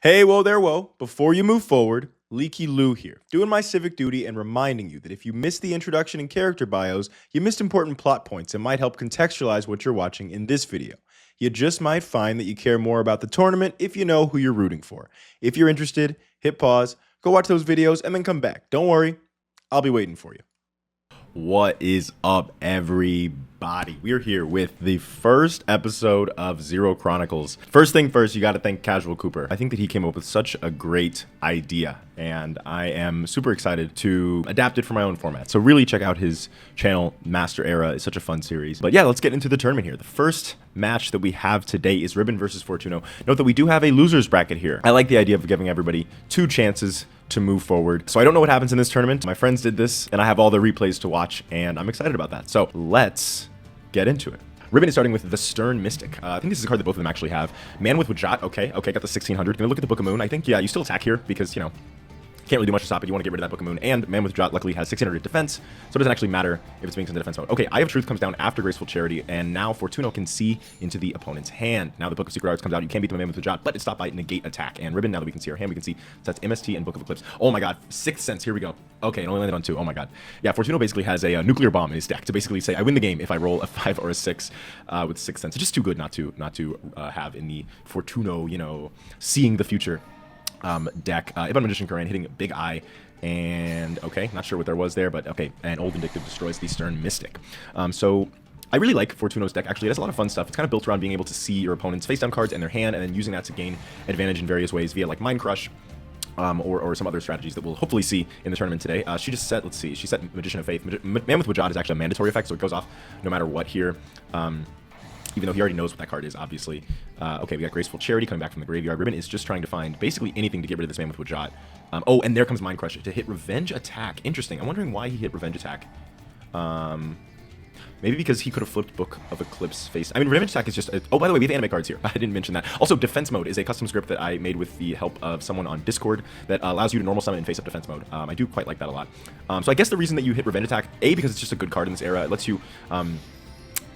Hey, whoa there, whoa. Before you move forward, Leaky Lou here, doing my civic duty and reminding you that if you missed the introduction and character bios, you missed important plot points and might help contextualize what you're watching in this video. You just might find that you care more about the tournament if you know who you're rooting for. If you're interested, hit pause, go watch those videos, and then come back. Don't worry, I'll be waiting for you. What is up, everybody? We're here with the first episode of Zero Chronicles. First thing first, you got to thank Casual Cooper. I think that he came up with such a great idea, and I am super excited to adapt it for my own format. So really check out his channel, Master Era. It's such a fun series. But yeah, let's get into the tournament here. The first match that we have today is Ribbon versus Fortuno. Note that we do have a loser's bracket here. I like the idea of giving everybody two chances to move forward. So I don't know what happens in this tournament. My friends did this, and I have all the replays to watch, and I'm excited about that. So let's get into it. Ribbon is starting with the Stern Mystic. I think this is a card that both of them actually have. Man with Wajat, okay, got the 1600. Gonna look at the Book of Moon. I think, yeah, you still attack here because, you know, can't really do much to stop it. You want to get rid of that Book of Moon. And Man with Jot luckily has 600 defense, so it doesn't actually matter if it's being sent to defense mode. Okay, Eye of Truth comes down after Graceful Charity, and now Fortuno can see into the opponent's hand. Now the Book of Secret Arts comes out. You can't beat the Man with Jot, but it's stopped by Negate Attack. And Ribbon, now that we can see our hand, we can see that's MST and Book of Eclipse. Oh my god, Sixth Sense, here we go. Okay, it only landed on 2. Oh my god. Yeah, Fortuno basically has a nuclear bomb in his deck to basically say, I win the game if I roll a 5 or a 6 with Sixth Sense. It's just too good not to have in the Fortuno, you know, seeing the future deck. Ibon Magician Koran hitting Big Eye. And okay, not sure what there was there, but okay. And Old Vindictive destroys the Stern Mystic. So I really like Fortuno's deck. Actually, it has a lot of fun stuff. It's kind of built around being able to see your opponent's face down cards and their hand, and then using that to gain advantage in various ways via like Mind Crush. Or some other strategies that we'll hopefully see in the tournament today. She just set, let's see, she set Magician of Faith. Man with Wajad is actually a mandatory effect, so it goes off no matter what here. Even though he already knows what that card is, obviously. Okay, we got Graceful Charity coming back from the graveyard. Ribbon is just trying to find basically anything to get rid of this Man with Wajat. Oh, and there comes Mind Crush to hit Revenge Attack. Interesting. I'm wondering why he hit Revenge Attack. Maybe because he could have flipped Book of Eclipse face. I mean, Revenge Attack is just... oh, by the way, we have anime cards here. I didn't mention that. Also, Defense Mode is a custom script that I made with the help of someone on Discord that allows you to normal summon in face-up Defense Mode. I do quite like that a lot. So I guess the reason that you hit Revenge Attack, A, because it's just a good card in this era. It lets you...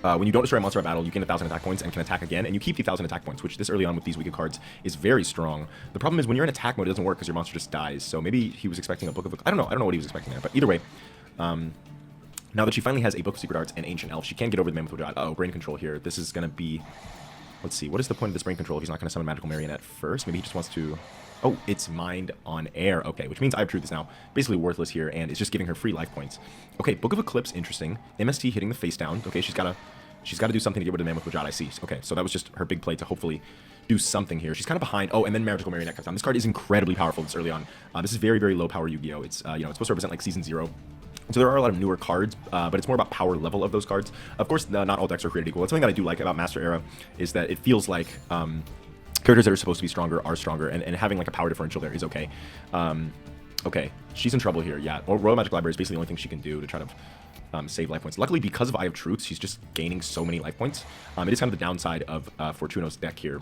when you don't destroy a monster at battle, you gain 1,000 attack points and can attack again, and you keep the 1,000 attack points, which this early on with these weakened cards is very strong. The problem is when you're in attack mode, it doesn't work because your monster just dies. So maybe he was expecting a Book of... I don't know what he was expecting there, but either way, now that she finally has a Book of Secret Arts and Ancient Elf, she can get over the Man with Wajat. Uh-oh, Brain Control here. This is going to be... Let's see, what is the point of this Brain Control if he's not going to summon Magical Marionette first? Maybe he just wants to... Oh, it's Mind on Air. Okay, which means Eye of Truth is now basically worthless here, and it's just giving her free life points. Okay, Book of Eclipse, interesting. MST hitting the face down. Okay, she's got to do something to get rid of the Man with Wajat, I see. Okay, so that was just her big play to hopefully do something here. She's kind of behind. Oh, and then Magical Marionette comes down. This card is incredibly powerful this early on. This is very, very low power Yu-Gi-Oh! It's, you know, it's supposed to represent like Season 0. So there are a lot of newer cards, but it's more about power level of those cards. Of course, not all decks are created equal. That's something that I do like about Master Era, is that it feels like characters that are supposed to be stronger are stronger, and having like a power differential there is okay. Okay, she's in trouble here, yeah. Royal Magic Library is basically the only thing she can do to try to save life points. Luckily, because of Eye of Truth, she's just gaining so many life points. It is kind of the downside of Fortuno's deck here.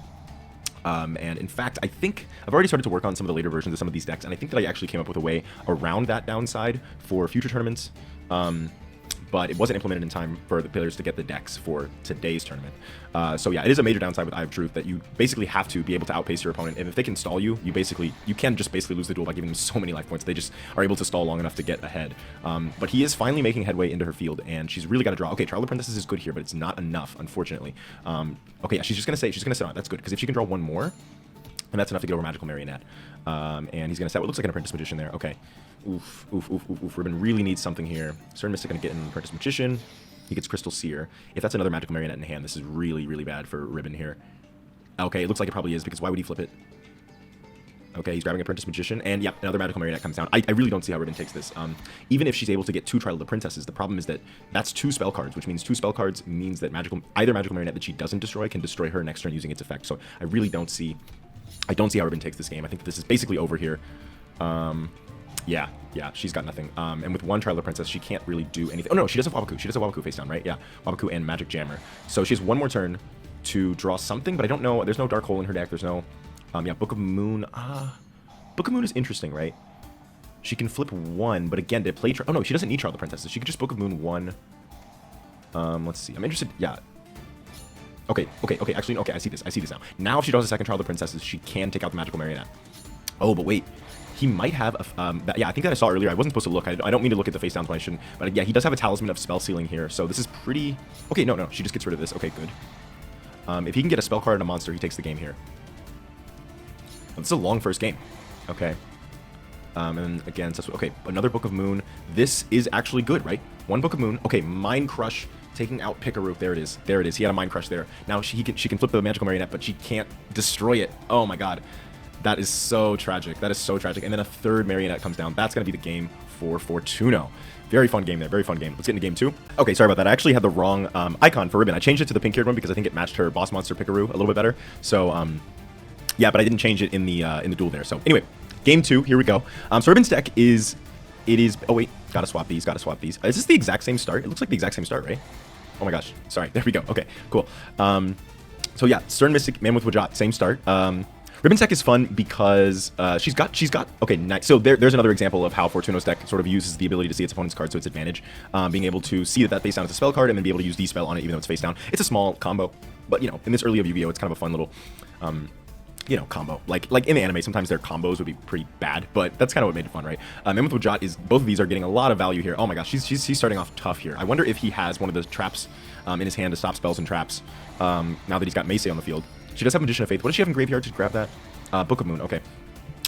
And in fact, I think I've already started to work on some of the later versions of some of these decks, and I think that I actually came up with a way around that downside for future tournaments. But it wasn't implemented in time for the players to get the decks for today's tournament. So yeah, it is a major downside with Eye of Truth that you basically have to be able to outpace your opponent. And if they can stall you, you can just basically lose the duel by giving them so many life points. They just are able to stall long enough to get ahead. But he is finally making headway into her field, and she's really got to draw. Okay, Trial of the Princess is good here, but it's not enough, unfortunately. Okay, yeah, she's going to sit on it. That's good, because if she can draw one more, and that's enough to get over Magical Marionette. And he's going to set what looks like an Apprentice Magician there. Okay. Oof. Ribbon really needs something here. Stern Mystic going to get an Apprentice Magician. He gets Crystal Seer. If that's another Magical Marionette in hand, this is really, really bad for Ribbon here. Okay, it looks like it probably is, because why would he flip it? Okay, he's grabbing Apprentice Magician, and yep, another Magical Marionette comes down. I really don't see how Ribbon takes this. Even if she's able to get 2 Trial of the Princesses, the problem is that that's 2 spell cards, which means 2 spell cards means that either Magical Marionette that she doesn't destroy can destroy her next turn using its effect. So I really don't see... I don't see how Ribbon takes this game. I think this is basically over here. Yeah, she's got nothing. And with 1 Trial of the Princess, she can't really do anything. Oh, no, she does have Wabaku. She does have Wabaku face down, right? Yeah, Wabaku and Magic Jammer. So she has 1 more turn to draw something, but I don't know. There's no Dark Hole in her deck. There's no... yeah, Book of Moon. Book of Moon is interesting, right? She can flip 1, but again, to play... Oh, no, she doesn't need Trial of the Princesses. She could just Book of Moon 1. Let's see. I'm interested... Yeah. Okay. Actually, okay, I see this. I see this now. Now, if she draws a second Trial of the Princesses, she can take out the Magical Marionette. Oh, but wait. He might have a, yeah, I think that I saw earlier. I wasn't supposed to look. I don't mean to look at the face downs when I shouldn't. But yeah, he does have a Talisman of Spell Sealing here. So this is pretty... Okay, no. She just gets rid of this. Okay, good. If he can get a spell card and a monster, he takes the game here. This is a long first game. Okay. And again, so, okay, another Book of Moon. This is actually good, right? One Book of Moon. Okay, Mind Crush taking out Pickaroo. There it is. There it is. He had a Mind Crush there. Now she can flip the Magical Marionette, but she can't destroy it. Oh my god. That is so tragic. That is so tragic. And then a third Marionette comes down. That's going to be the game for Fortuno. Very fun game there. Very fun game. Let's get into game 2. Okay, sorry about that. I actually had the wrong icon for Ribbon. I changed it to the pink-haired one because I think it matched her boss monster Pickaroo a little bit better. So, yeah, but I didn't change it in the duel there. So, anyway, game 2. Here we go. So, Ribbon's deck is... Oh, wait. Gotta swap these. Gotta swap these. Is this the exact same start? It looks like the exact same start, right? Oh my gosh. Sorry. There we go. Okay, cool. So, yeah, Stern Mystic, Man with Wajat, same start. Ribbon's deck is fun because she's got okay, nice. So there's another example of how Fortuno's deck sort of uses the ability to see its opponent's card to its advantage, being able to see that face down is a spell card and then be able to use D-Spell on it even though it's face down. It's a small combo, but you know, in this early of Yu-Gi-Oh, it's kind of a fun little, you know, combo. Like in the anime, sometimes their combos would be pretty bad, but that's kind of what made it fun, right? Man with Wajat is, both of these are getting a lot of value here. Oh my gosh, he's starting off tough here. I wonder if he has one of the traps in his hand to stop spells and traps now that he's got Mace on the field. She does have Magician of Faith. What does she have in graveyard to grab that? Book of Moon, okay.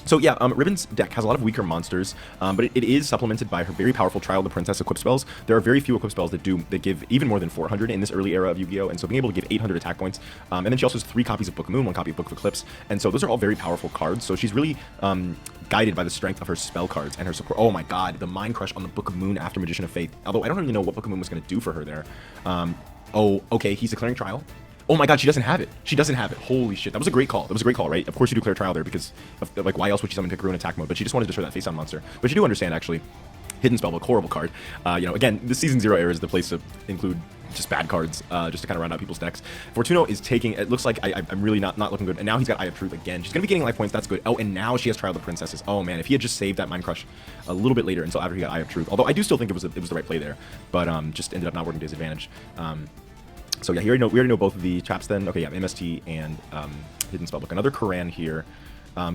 So yeah, Ribbon's deck has a lot of weaker monsters, but it is supplemented by her very powerful Trial of the Princess equip spells. There are very few equip spells that give even more than 400 in this early era of Yu-Gi-Oh! And so being able to give 800 attack points, and then she also has 3 copies of Book of Moon, 1 copy of Book of Eclipse, and so those are all very powerful cards. So she's really guided by the strength of her spell cards and her support. Oh my god, the Mind Crush on the Book of Moon after Magician of Faith. Although I don't really know what Book of Moon was going to do for her there. Oh, okay, he's declaring Trial. Oh my god, she doesn't have it. She doesn't have it. Holy shit. That was a great call. That was a great call, right? Of course you declare Trial there because, like, why else would she summon Pickaroo in attack mode? But she just wanted to destroy that face-down monster. But you do understand, actually. Hidden Spellbook, horrible card. You know, again, the Season 0 era is the place to include just bad cards, just to kind of round out people's decks. Fortuno is taking, it looks like I'm really not looking good. And now he's got Eye of Truth again. She's going to be getting life points. That's good. Oh, and now she has Trial of the Princesses. Oh, man, if he had just saved that Mind Crush a little bit later until after he got Eye of Truth. Although I do still think it was the right play there. But just ended up not working to his advantage. So yeah, we already know both of the traps then. Okay, yeah, MST and Hidden Spellbook. Another Koran here.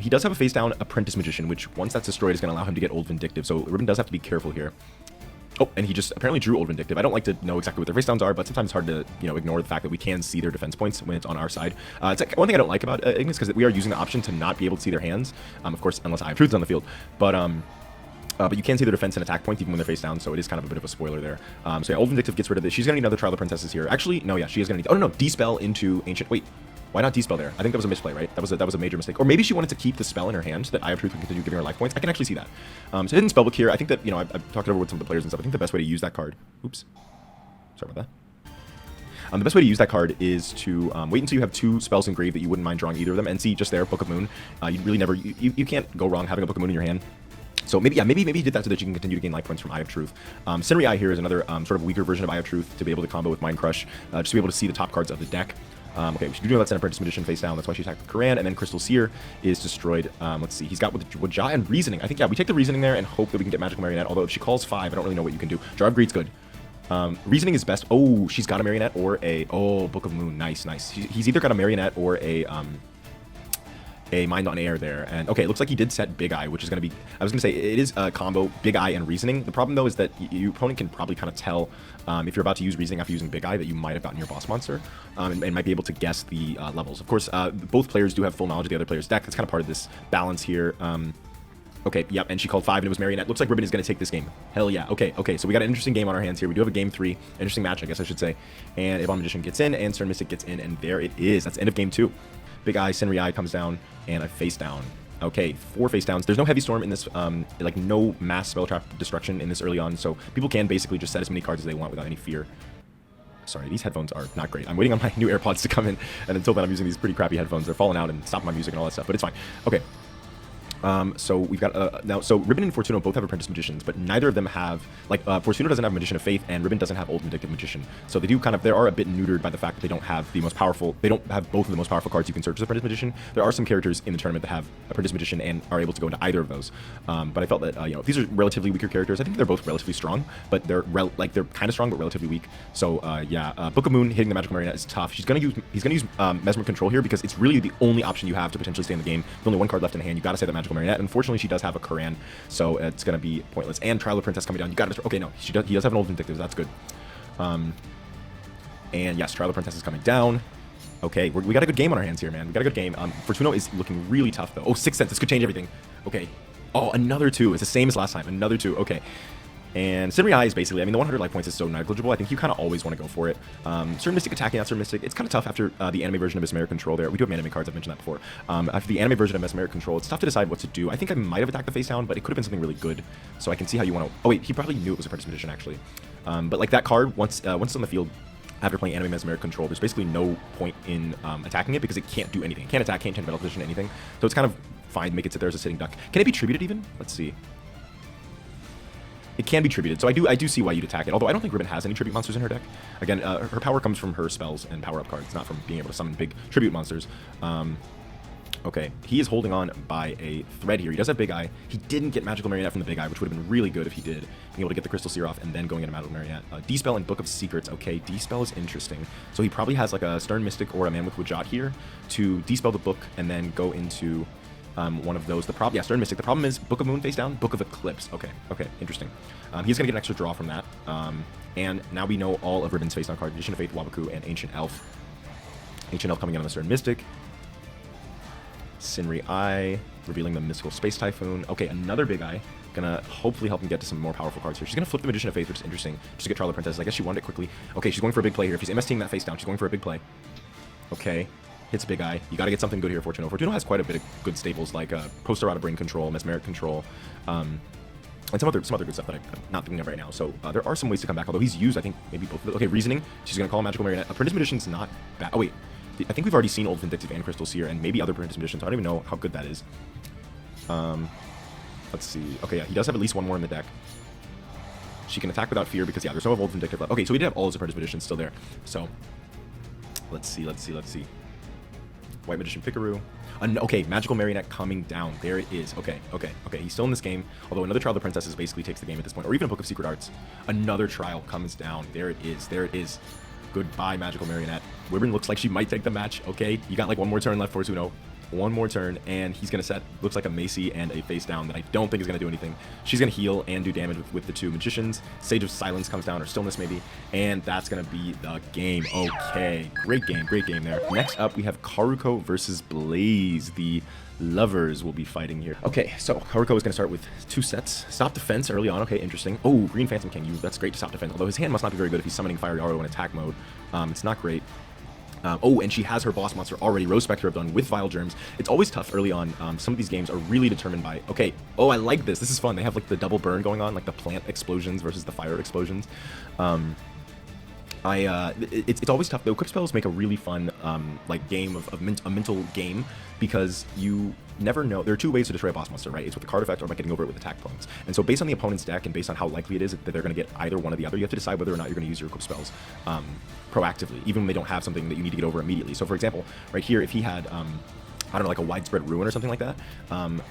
He does have a face-down Apprentice Magician, which once that's destroyed is going to allow him to get Old Vindictive. So Ribbon does have to be careful here. Oh, and he just apparently drew Old Vindictive. I don't like to know exactly what their face-downs are, but sometimes it's hard to, you know, ignore the fact that we can see their defense points when it's on our side. It's like one thing I don't like about Ignis because we are using the option to not be able to see their hands, of course, unless Eye of Truth is on the field. But you can see their defense and attack points even when they're face down, so it is kind of a bit of a spoiler there. So yeah, Old Vindictive gets rid of this. She's going to need another Trial of the Princesses here. Actually, no, yeah, she is going to need... Oh, no, D-Spell into Ancient... Wait, why not D-Spell there? I think that was a misplay, right? That was a major mistake. Or maybe she wanted to keep the spell in her hand so that Eye of Truth can continue giving her life points. I can actually see that. So Hidden Spellbook here, I think that, you know, I've talked it over with some of the players and stuff. I think the best way to use that card... Oops. Sorry about that. The best way to use that card is to wait until you have 2 spells engraved that you wouldn't mind drawing either of them. And see, just there, Book of Moon. You really never... You can't go wrong having a Book of Moon in your hand. So maybe he did that so that you can continue to gain life points from Eye of Truth. Sinri Eye here is another sort of weaker version of Eye of Truth to be able to combo with Mind Crush, just to be able to see the top cards of the deck. Okay, we do know that's an Apprentice Magician face down. That's why she attacked with Koran, and then Crystal Seer is destroyed. Let's see, he's got with Wajah and Reasoning. I think, yeah, we take the Reasoning there and hope that we can get Magical Marionette, although if she calls 5, I don't really know what you can do. Jar of Greed's good. Reasoning is best. Oh, she's got a Marionette or a... Oh, Book of Moon. Nice, nice. He's either got a Marionette or a Mind on Air there. And okay, it looks like he did set Big Eye, which is going to be... I was going to say, it is a combo, Big Eye and Reasoning. The problem, though, is that your opponent can probably kind of tell if you're about to use Reasoning after using Big Eye that you might have gotten your boss monster and might be able to guess the levels. Of course, both players do have full knowledge of the other player's deck. That's kind of part of this balance here. Okay, yep, and she called 5 and it was Marionette. Looks like Ribbon is going to take this game. Hell yeah. Okay, so we got an interesting game on our hands here. We do have a game 3. Interesting match, I guess I should say. And Avon Magician gets in and Stern Mystic gets in, and there it is. That's the end of game 2. Big Eye, Sinri Eye comes down, and a face down. Okay, 4 face downs. There's no Heavy Storm in this, like no mass spell trap destruction in this early on, so people can basically just set as many cards as they want without any fear. Sorry, these headphones are not great. I'm waiting on my new AirPods to come in, and until then I'm using these pretty crappy headphones. They're falling out and stopping my music and all that stuff, but it's fine. Okay. So we've got now. So Ribbon and Fortuno both have Apprentice Magicians, but neither of them have Fortuno doesn't have Magician of Faith, and Ribbon doesn't have Old Vindictive Magician. So they do kind of they are a bit neutered by the fact that they don't have the most powerful. They don't have both of the most powerful cards you can search as Apprentice Magician. There are some characters in the tournament that have Apprentice Magician and are able to go into either of those. But I felt that these are relatively weaker characters. I think they're both relatively strong, but they're kind of strong but relatively weak. So Book of Moon hitting the Magical Marionette is tough. He's gonna use Mesmer Control here because it's really the only option you have to potentially stay in the game. With only one card left in the hand, you gotta say that Magical Marionette. Unfortunately, she does have a Koran, so it's gonna be pointless. And Trial of Princess coming down. You gotta okay, no, he does have an Old Vindictive. That's good. And yes, Trial of Princess is coming down. Okay, we got a good game on our hands here, man. We got a good game. Fortuno is looking really tough though. Oh, 6 cents. This could change everything. Okay. Oh, another 2. It's the same as last time. Another 2. Okay. And Sinri Eye is basically, I mean, the 100 life points is so negligible. I think you kind of always want to go for it. Certain Mystic attacking out Certain Mystic. It's kind of tough after the anime version of Mesmeric Control there. We do have anime cards, I've mentioned that before. After the anime version of Mesmeric Control, it's tough to decide what to do. I think I might have attacked the face down, but it could have been something really good. So I can see how you want to... Oh wait, he probably knew it was Apprentice Magician actually. But like that card, once it's on the field, after playing anime Mesmeric Control, there's basically no point in attacking it because it can't do anything. It can't attack, can't change battle position, anything. So it's kind of fine to make it sit there as a sitting duck. Can it be tributed even? Let's see. It can be tributed, so I do see why you'd attack it, although I don't think Ribbon has any tribute monsters in her deck. Again, her power comes from her spells and power-up cards, not from being able to summon big tribute monsters. Okay, he is holding on by a thread here. He does have Big Eye. He didn't get Magical Marionette from the Big Eye, which would have been really good if he did. Being able to get the Crystal Seer off and then going into Magical Marionette. D-Spell and Book of Secrets. Okay, D-Spell is interesting. So he probably has like a Stern Mystic or a Man with Wajat here to D-Spell the book and then go into... one of those. Stern Mystic. The problem is Book of Moon face down, Book of Eclipse. Okay, interesting. He's going to get an extra draw from that. And now we know all of Ribbon's face down cards. Magician of Faith, Wabaku, and Ancient Elf. Ancient Elf coming in on the Stern Mystic. Sinri Eye, revealing the Mystical Space Typhoon. Okay, another Big Eye. Gonna hopefully help him get to some more powerful cards here. She's gonna flip the Magician of Faith, which is interesting. Just to get Trial of Princess. I guess she wanted it quickly. Okay, she's going for a big play here. If he's MSTing that face down, she's going for a big play. Okay. Hits Big Eye. You got to get something good here, Fortuno. Fortuno has quite a bit of good staples like Poster Out of Brain Control, Mesmeric Control, and some other good stuff that I'm not thinking of right now. So there are some ways to come back, although he's used, I think, maybe both of them. Okay, Reasoning. She's going to call Magical Marionette. Apprentice Magician's not bad. Oh, wait. I think we've already seen Old Vindictive and Crystal Seer and maybe other Apprentice Magicians. So I don't even know how good that is. Let's see. Okay, yeah, he does have at least one more in the deck. She can attack without fear because, yeah, there's no Old Vindictive left. Okay, so we did have all his Apprentice Magicians still there. So, let's see. White Magician Pickaroo. Okay, Magical Marionette coming down. There it is. Okay. He's still in this game, although another Trial of the Princesses basically takes the game at this point, or even a Book of Secret Arts. Another Trial comes down. There it is. Goodbye, Magical Marionette. Wyvern looks like she might take the match. Okay, you got like one more turn left, Fortuno. One more turn, and he's going to set, looks like a Macy and a face down that I don't think is going to do anything. She's going to heal and do damage with the 2 Magicians. Sage of Silence comes down, or Stillness maybe, and that's going to be the game. Okay, great game there. Next up, we have Karuko versus Blaze. The lovers will be fighting here. Okay, so Karuko is going to start with 2 sets. Stop defense early on. Okay, interesting. Oh, Green Phantom King. That's great to stop defense, although his hand must not be very good if he's summoning Fiery Arrow in attack mode. It's not great. Oh, and she has her boss monster already, Rose Spectre of Dawn, with Vile Germs. It's always tough early on. Some of these games are really determined by, okay, oh, I like this. This is fun. They have like the double burn going on, like the plant explosions versus the fire explosions. It's always tough. The equip spells make a really fun like game of a mental game because you never know. There are 2 ways to destroy a boss monster, right? It's with the card effect or by getting over it with attack points. And so based on the opponent's deck and based on how likely it is that they're going to get either one or the other, you have to decide whether or not you're going to use your equip spells proactively, even when they don't have something that you need to get over immediately. So for example, right here, if he had I don't know, like a Widespread Ruin or something like that,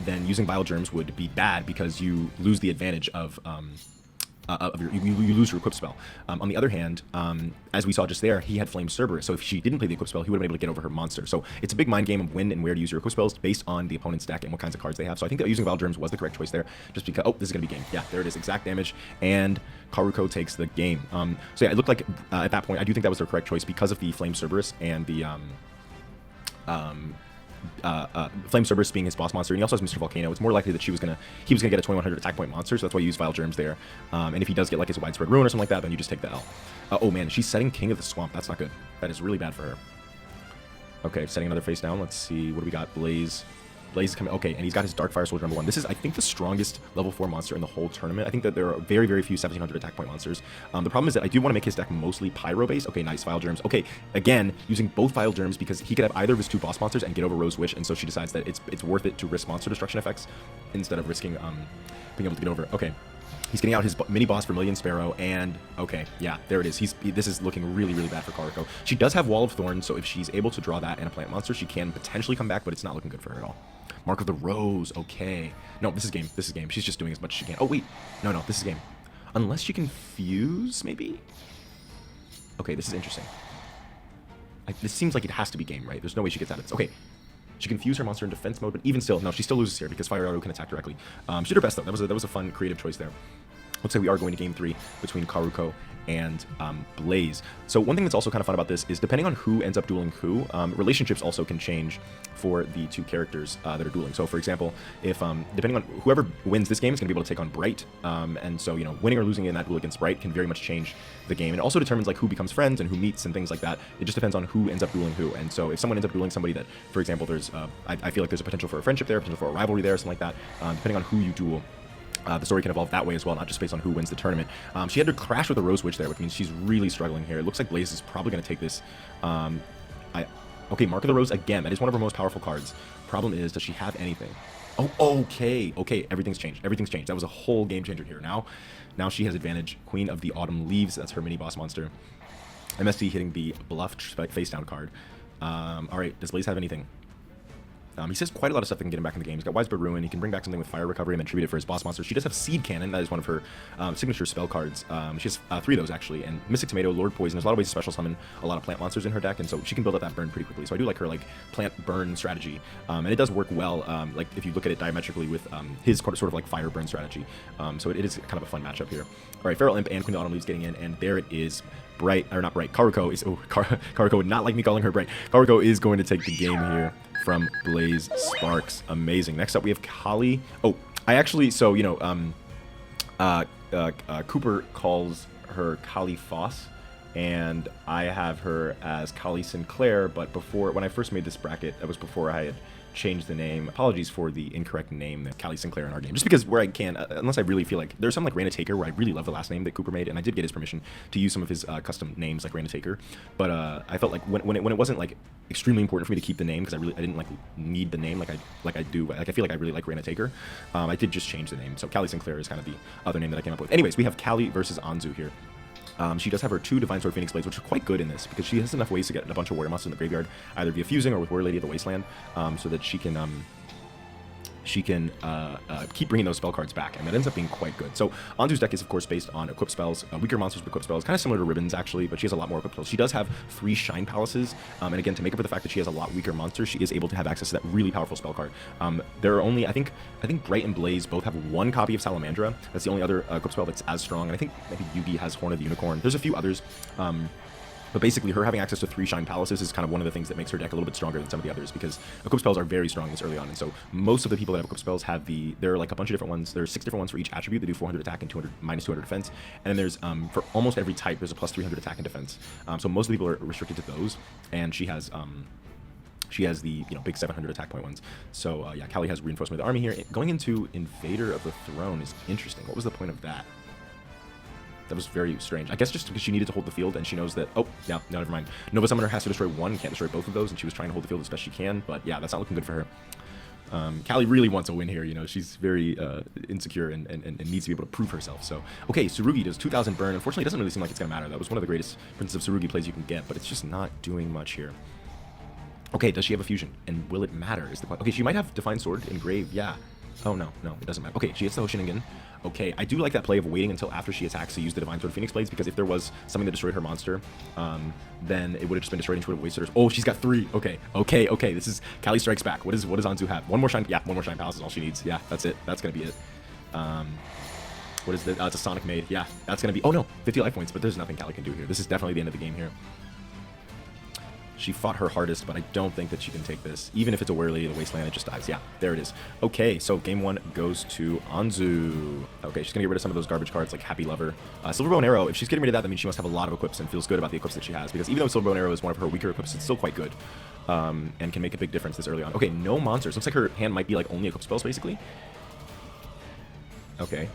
then using Vile Germs would be bad because you lose the advantage of you lose your equip spell. On the other hand, as we saw just there, he had Flame Cerberus, so if she didn't play the equip spell, he would have been able to get over her monster. So it's a big mind game of when and where to use your equip spells based on the opponent's deck and what kinds of cards they have. So I think that using Vile Germs was the correct choice there, just because, oh, this is going to be game. Yeah, there it is, exact damage, and Karuko takes the game. So yeah, it looked like at that point, I do think that was the correct choice because of the Flame Cerberus and the Flame Cerberus being his boss monster, and he also has Mr. Volcano. It's more likely that he was gonna get a 2100 attack point monster, so that's why you use Vile Germs there. And if he does get like his Widespread Ruin or something like that, then you just take the L. Oh man, she's setting King of the Swamp. That's not good. That is really bad for her. Okay, setting another face down. Let's see, what do we got? Blaze. Blaze is coming. Okay, and he's got his Dark Fire Soldier #1. This is, I think, the strongest level 4 monster in the whole tournament. I think that there are very, very few 1700 attack point monsters. The problem is that I do want to make his deck mostly Pyro based. Okay, nice. Vile Germs. Okay, again, using both Vile Germs because he could have either of his 2 boss monsters and get over Rose Wish, and so she decides that it's worth it to risk monster destruction effects instead of risking being able to get over. Okay. He's getting out his mini boss Vermilion Sparrow, and okay, yeah, there it is. This is looking really, really bad for Karuko. She does have Wall of Thorns, so if she's able to draw that and a plant monster, she can potentially come back, but it's not looking good for her at all. Mark of the Rose, okay. No, this is game. This is game. She's just doing as much as she can. Oh, wait. No, this is game. Unless she can fuse, maybe? Okay, this is interesting. This seems like it has to be game, right? There's no way she gets out of this. Okay. She can fuse her monster in defense mode, but even still, no, she still loses here because Fire Arrow can attack directly. She did her best, though. That was a fun, creative choice there. Looks like we are going to game 3 between Karuko and Blaze. So one thing that's also kind of fun about this is depending on who ends up dueling who, relationships also can change for the 2 characters that are dueling. So for example, if depending on whoever wins this game is going to be able to take on Bright, and so winning or losing in that duel against Bright can very much change the game. And it also determines like who becomes friends and who meets and things like that. It just depends on who ends up dueling who. And so if someone ends up dueling somebody that, for example, there's I feel like there's a potential for a friendship there, potential for a rivalry there, something like that. Depending on who you duel. The story can evolve that way as well, not just based on who wins the tournament. She had to crash with a Rose Witch there, which means she's really struggling here. It looks like Blaze is probably going to take this. Okay, Mark of the Rose again. That is one of her most powerful cards. Problem is, does she have anything? Oh, okay. Okay, everything's changed. Everything's changed. That was a whole game changer here. Now she has advantage. Queen of the Autumn Leaves. That's her mini boss monster. MSD hitting the bluff face down card. All right, does Blaze have anything? He says quite a lot of stuff that can get him back in the game. He's got Wisebird Ruin. He can bring back something with Fire Recovery and then tribute it for his boss monster. She does have Seed Cannon. That is one of her signature spell cards. She has 3 of those, actually. And Mystic Tomato, Lord Poison. There's a lot of ways to special summon a lot of plant monsters in her deck, and so she can build up that burn pretty quickly. So I do like her plant burn strategy. And it does work well, like if you look at it diametrically with his sort of like fire burn strategy. So it is kind of a fun matchup here. All right, Feral Imp and Queen of the Autumn Leaves getting in, and there it is. Not Bright. Karuko is... Oh, Karuko would not like me calling her Bright. Karuko is going to take the game here from Blaze Sparks. Amazing. Next up, we have Kali. Oh, I actually... So, Cooper calls her Kali Foss, and I have her as Kali Sinclair, but when I first made this bracket, that was before I had changed the name. Apologies for the incorrect name, Kali Sinclair in our game. Just because where I can, unless I really feel like... There's some like Reyna Taker where I really love the last name that Cooper made, and I did get his permission to use some of his custom names like Reyna Taker. But I felt like when it wasn't like extremely important for me to keep the name, because I didn't like need the name like I do. Like I feel like I really like Reyna Taker. I did just change the name. So Kali Sinclair is kind of the other name that I came up with. Anyways, we have Kali versus Anzu here. She does have her 2 Divine Sword Phoenix Blades, which are quite good in this, because she has enough ways to get a bunch of warrior monsters in the graveyard, either via fusing or with Warrior Lady of the Wasteland, so that she can keep bringing those spell cards back, and that ends up being quite good. So Anzu's deck is, of course, based on equip spells, weaker monsters with equip spells, kind of similar to Ribbons, actually, but she has a lot more equip spells. She does have 3 Shine Palaces, and again, to make up for the fact that she has a lot weaker monsters, she is able to have access to that really powerful spell card. There are only, I think Bright and Blaze both have 1 copy of Salamandra. That's the only other equip spell that's as strong, and I think maybe Yugi has Horn of the Unicorn. There's a few others. But basically, her having access to 3 Shine Palaces is kind of one of the things that makes her deck a little bit stronger than some of the others, because equip spells are very strong this early on. And so most of the people that have equip spells have there are like a bunch of different ones. There's 6 different ones for each attribute. They do 400 attack and minus 200 defense. And then there's, for almost every type, there's a plus 300 attack and defense. So most of the people are restricted to those. And she has the big 700 attack point ones. So yeah, Kali has Reinforcement of the Army here. Going into Invader of the Throne is interesting. What was the point of that? That was very strange. I guess just because she needed to hold the field, and she knows that... Oh, yeah, no, never mind. Nova Summoner has to destroy 1, can't destroy both of those, and she was trying to hold the field as best she can, but yeah, that's not looking good for her. Kali really wants a win here, she's very insecure and needs to be able to prove herself. So, okay, Tsurugi does 2,000 burn. Unfortunately, it doesn't really seem like it's going to matter. That was one of the greatest Princess of Tsurugi plays you can get, but it's just not doing much here. Okay, does she have a fusion? And will it matter? Okay, she might have Divine Sword engraved, yeah. Oh, no, it doesn't matter. Okay, she hits the Hoshiningen. Okay, I do like that play of waiting until after she attacks to use the Divine Sword Phoenix Blades, because if there was something that destroyed her monster, then it would have just been destroyed and she would have wasted her. Oh, she's got 3. Okay. This is Kali Strikes Back. What does Anzu have? 1 more Shine. Yeah, 1 more Shine Palace is all she needs. Yeah, that's it. That's going to be it. What is it? It's a Sonic Maid. Yeah, that's going to be... Oh, no, 50 life points, but there's nothing Kali can do here. This is definitely the end of the game here. She fought her hardest, but I don't think that she can take this. Even if it's a Warrior Lady of the Wasteland, it just dies. Yeah, there it is. Okay, so game 1 goes to Anzu. Okay, she's going to get rid of some of those garbage cards like Happy Lover. Silver Bow and Arrow, if she's getting rid of that, that means she must have a lot of equips and feels good about the equips that she has. Because even though Silver Bow and Arrow is one of her weaker equips, it's still quite good. And can make a big difference this early on. Okay, no monsters. Looks like her hand might be like only equip spells, basically. Okay.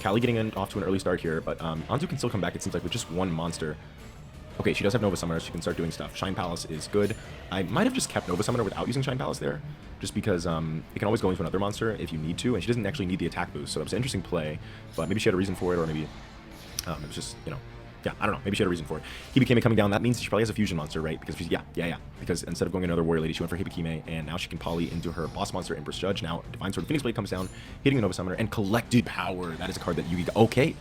Callie getting off to an early start here, but Anzu can still come back, it seems like, with just one monster. Okay, she does have Nova Summoner, so she can start doing stuff. Shine Palace is good. I might have just kept Nova Summoner without using Shine Palace there, just because it can always go into another monster if you need to, and she doesn't actually need the attack boost, so that was an interesting play, but maybe she had a reason for it, or maybe it was just, you know, yeah, I don't know. Maybe she had a reason for it. Hibikime coming down. That means she probably has a fusion monster, right? Because she's, yeah. Because instead of going another Warrior Lady, she went for Hibikime, and now she can poly into her boss monster, Empress Judge. Now, Divine Sword Phoenix Blade comes down, hitting a Nova Summoner, and Collected Power. That is a card that Yugi got. Okay.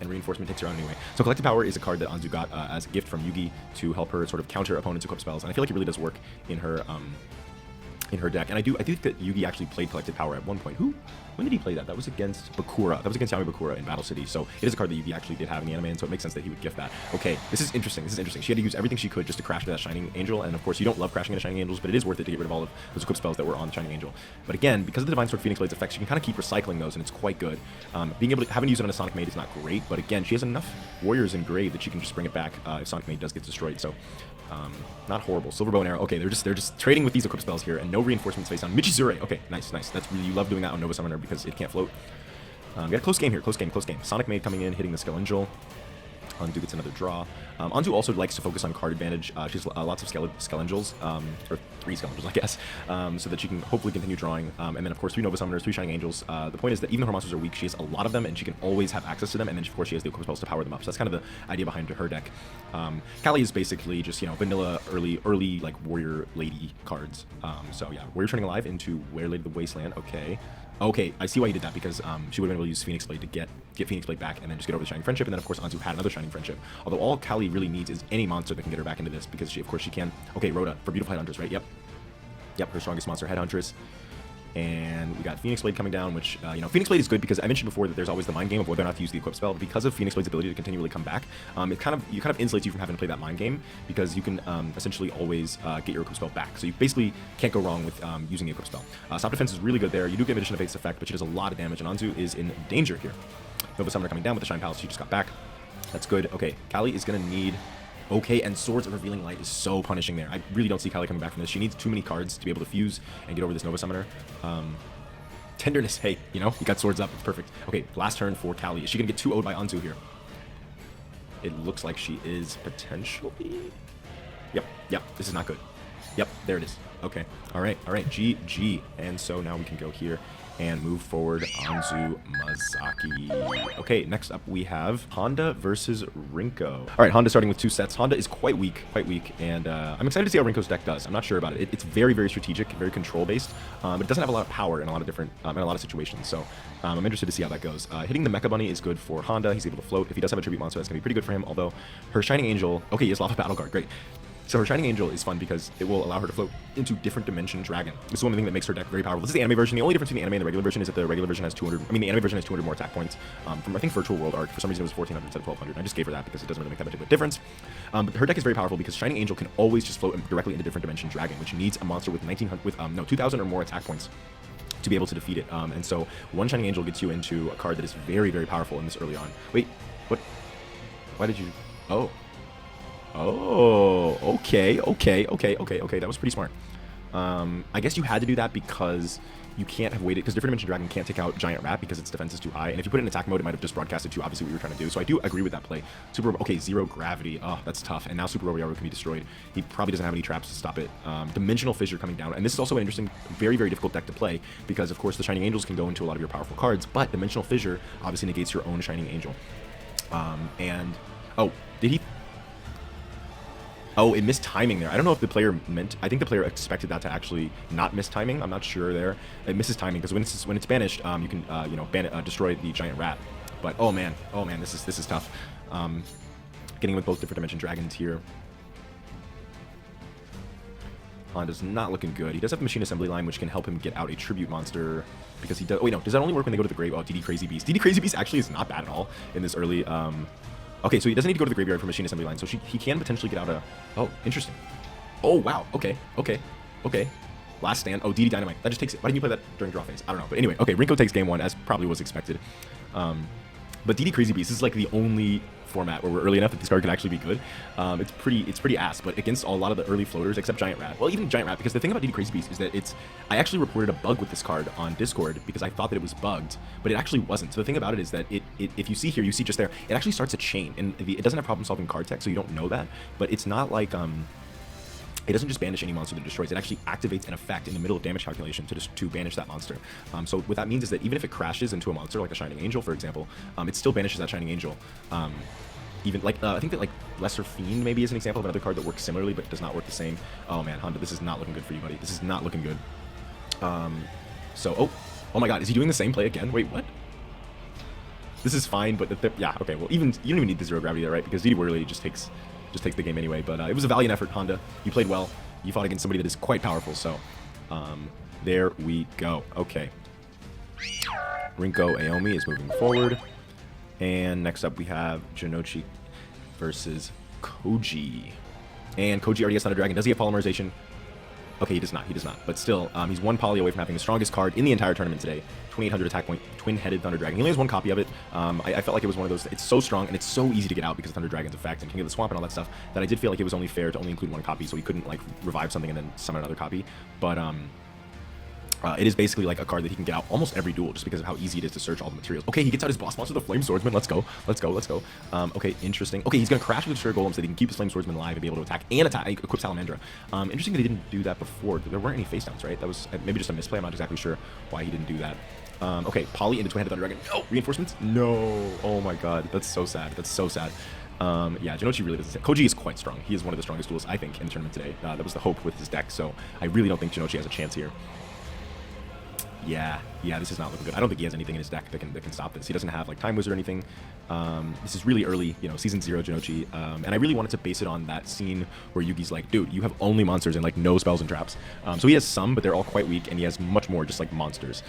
And Reinforcement takes her out anyway. So Collected Power is a card that Anzu got as a gift from Yugi to help her sort of counter opponents' equip spells. And I feel like it really does work in her deck. And I think that Yugi actually played Collected Power at one point. When did he play that? That was against Bakura. That was against Yami Bakura in Battle City. So it is a card that Yugi actually did have in the anime, and so it makes sense that he would gift that. Okay, this is interesting. She had to use everything she could just to crash into that Shining Angel, and of course you don't love crashing into Shining Angels, but it is worth it to get rid of all of those equip spells that were on the Shining Angel. But again, because of the Divine Sword Phoenix Blade's effects, you can kind of keep recycling those, and it's quite good. Being able to having to use it on a Sonic Maid is not great, but again, she has enough warriors in Grave that she can just bring it back if Sonic Maid does get destroyed. So not horrible. Silver Bow and Arrow. Okay, they're just trading with these equip spells here, and no reinforcements face on Michizure. Okay, nice. That's really, you love doing that on Nova Summoner because it can't float. We got a close game here. Close game. Sonic Maid coming in, hitting the Skelangel. Anzu gets another draw. Anzu also likes to focus on card advantage. She has lots of Skelangels, or 3 Skelangels, I guess, so that she can hopefully continue drawing. And then, of course, 3 Nova Summoners, 3 Shining Angels. The point is that even though her monsters are weak, she has a lot of them, and she can always have access to them. And then, of course, she has the equip spells to power them up. So that's kind of the idea behind her deck. Callie is basically just, you know, vanilla, early like Warrior Lady cards. So yeah, Warrior Turning Alive into Warrior Lady of the Wasteland. Okay, I see why you did that, because she would have been able to use Phoenix Blade to get Phoenix Blade back and then just get over the Shining Friendship, and then of course Anzu had another Shining Friendship. Although all Callie really needs is any monster that can get her back into this, because of course she can. Okay, Rhoda for Beautiful Headhunters, right? Yep, her strongest monster, Headhuntress. And we got Phoenix Blade coming down, which, you know, Phoenix Blade is good because I mentioned before that there's always the mind game of whether or not to use the equip spell. But because of Phoenix Blade's ability to continually come back, it kind of insulates you from having to play that mind game, because you can essentially always get your equip spell back. So you basically can't go wrong with using the equip spell. Stop Defense is really good there. You do get Magician of Fate's effect, but she does a lot of damage, and Anzu is in danger here. Nova Summoner coming down with the Shine Palace. She just got back. That's good. Okay, Callie is going to need... Okay, and Swords of Revealing Light is so punishing there. I really don't see Callie coming back from this. She needs too many cards to be able to fuse and get over this Nova Summoner. Tenderness, hey, you know, you got swords up, it's perfect. Okay, last turn for Callie. Is she gonna get 2-0'd by Anzu here? It looks like she is potentially. Yep, this is not good. Yep, there it is. Okay, all right, GG. And so now we can go here and move forward Anzu Mazaki. Okay, next up we have Honda versus Rinko. All right, Honda starting with 2 sets. Honda is quite weak, and I'm excited to see how Rinko's deck does. I'm not sure about it. It's very, very strategic, very control-based, but it doesn't have a lot of power in a lot of different, in a lot of situations. So I'm interested to see how that goes. Hitting the Mecha Bunny is good for Honda. He's able to float. If he does have a tribute monster, that's gonna be pretty good for him. Although her Shining Angel, okay, he has Lava Battle Guard, great. So her Shining Angel is fun because it will allow her to float into different dimension dragon. This is one thing that makes her deck very powerful. This is the anime version. The only difference between the anime and the regular version is that the regular version has 200. I mean, the anime version has 200 more attack points. From I think Virtual World Arc, for some reason it was 1400 instead of 1200. I just gave her that because it doesn't really make that much of a difference. But her deck is very powerful because Shining Angel can always just float directly into different dimension dragon, which needs a monster with 2000 or more attack points to be able to defeat it. And so one Shining Angel gets you into a card that is very, very powerful in this early on. Wait, what? Why did you? Oh, okay. That was pretty smart. I guess you had to do that because you can't have waited, because Different Dimension Dragon can't take out Giant Rat because its defense is too high. And if you put it in attack mode, it might have just broadcasted to obviously what you were trying to do. So I do agree with that play. Okay, Zero Gravity. Oh, that's tough. And now Super Robiaro can be destroyed. He probably doesn't have any traps to stop it. Dimensional Fissure coming down. And this is also an interesting, very, very difficult deck to play because, of course, the Shining Angels can go into a lot of your powerful cards, but Dimensional Fissure obviously negates your own Shining Angel. Oh, did he? Oh, it missed timing there. I don't know if the player meant... I think the player expected that to actually not miss timing. I'm not sure there. It misses timing because when it's banished, you can you know, destroy the Giant Rat. But oh man, this is tough. Getting with both Different Dimension Dragons here. Honda's not looking good. He does have a Machine Assembly line, which can help him get out a Tribute monster because he does... Oh wait, no. Does that only work when they go to the grave? Oh, DD Crazy Beast. DD Crazy Beast actually is not bad at all in this early... Okay, so he doesn't need to go to the graveyard for Machine Assembly line, so he can potentially get out a... Oh, interesting. Oh, wow. Okay. Okay. Okay. Last stand. Oh, DD Dynamite. That just takes it. Why didn't you play that during draw phase? I don't know. But anyway, okay. Rinko takes game one, as probably was expected. But DD Crazy Beast is like the only format where we're early enough that this card could actually be good. It's pretty ass, but against a lot of the early floaters, except Giant Rat. Well, even Giant Rat, because the thing about DD Crazy Beast is that I actually reported a bug with this card on Discord because I thought that it was bugged, but it actually wasn't. So the thing about it is that if you see here, you see just there, it actually starts a chain, and it doesn't have problem-solving card tech, so you don't know that. But it's not like it doesn't just banish any monster that destroys. It actually activates an effect in the middle of damage calculation to banish that monster. So what that means is that even if it crashes into a monster like a Shining Angel, for example, it still banishes that Shining Angel. Even like I think that like Lesser Fiend maybe is an example of another card that works similarly but does not work the same. Oh man, Honda, this is not looking good for you, buddy. This is not looking good. So oh my God, is he doing the same play again? Wait, what? This is fine, but yeah, okay. Well, you don't even need the zero gravity there, right? Because DD Warrior just takes the game anyway. But it was a valiant effort, Honda. You played well. You fought against somebody that is quite powerful. So there we go. Okay. Rinko Aomi is moving forward. And next up we have Jinochi versus Koji. And Koji already has Thunder Dragon. Does he have Polymerization? Okay, he does not. He does not. But still, he's one poly away from having the strongest card in the entire tournament today. 2800 attack point, twin-headed Thunder Dragon. He only has one copy of it. I felt like it was one of those. It's so strong and it's so easy to get out because of Thunder Dragon's effect and King of the Swamp and all that stuff that I did feel like it was only fair to only include one copy, so he couldn't like revive something and then summon another copy. But it is basically like a card that he can get out almost every duel just because of how easy it is to search all the materials. Okay, he gets out his boss monster, the Flame Swordsman. Let's go. Let's go. Let's go. Okay, interesting. Okay, he's going to crash with the Destroyer Golem so that he can keep his Flame Swordsman alive and be able to attack and equip Salamandra. Interesting that he didn't do that before. There weren't any face downs, right? That was maybe just a misplay. I'm not exactly sure why he didn't do that. Okay, Poly into Twin-Headed Thunder Dragon. No! Reinforcements? No! Oh my God. That's so sad. That's so sad. Yeah, Jinochi really doesn't. Koji is quite strong. He is one of the strongest duels, I think, in the tournament today. That was the hope with his deck, so I really don't think Jinochi has a chance here. Yeah, this is not looking good. I don't think he has anything in his deck that can stop this. He doesn't have like Time Wizard or anything. This is really early, Season 0 Jinochi. And I really wanted to base it on that scene where Yugi's like, dude, you have only monsters and like no spells and traps. So he has some, but they're all quite weak, and he has much more just like monsters.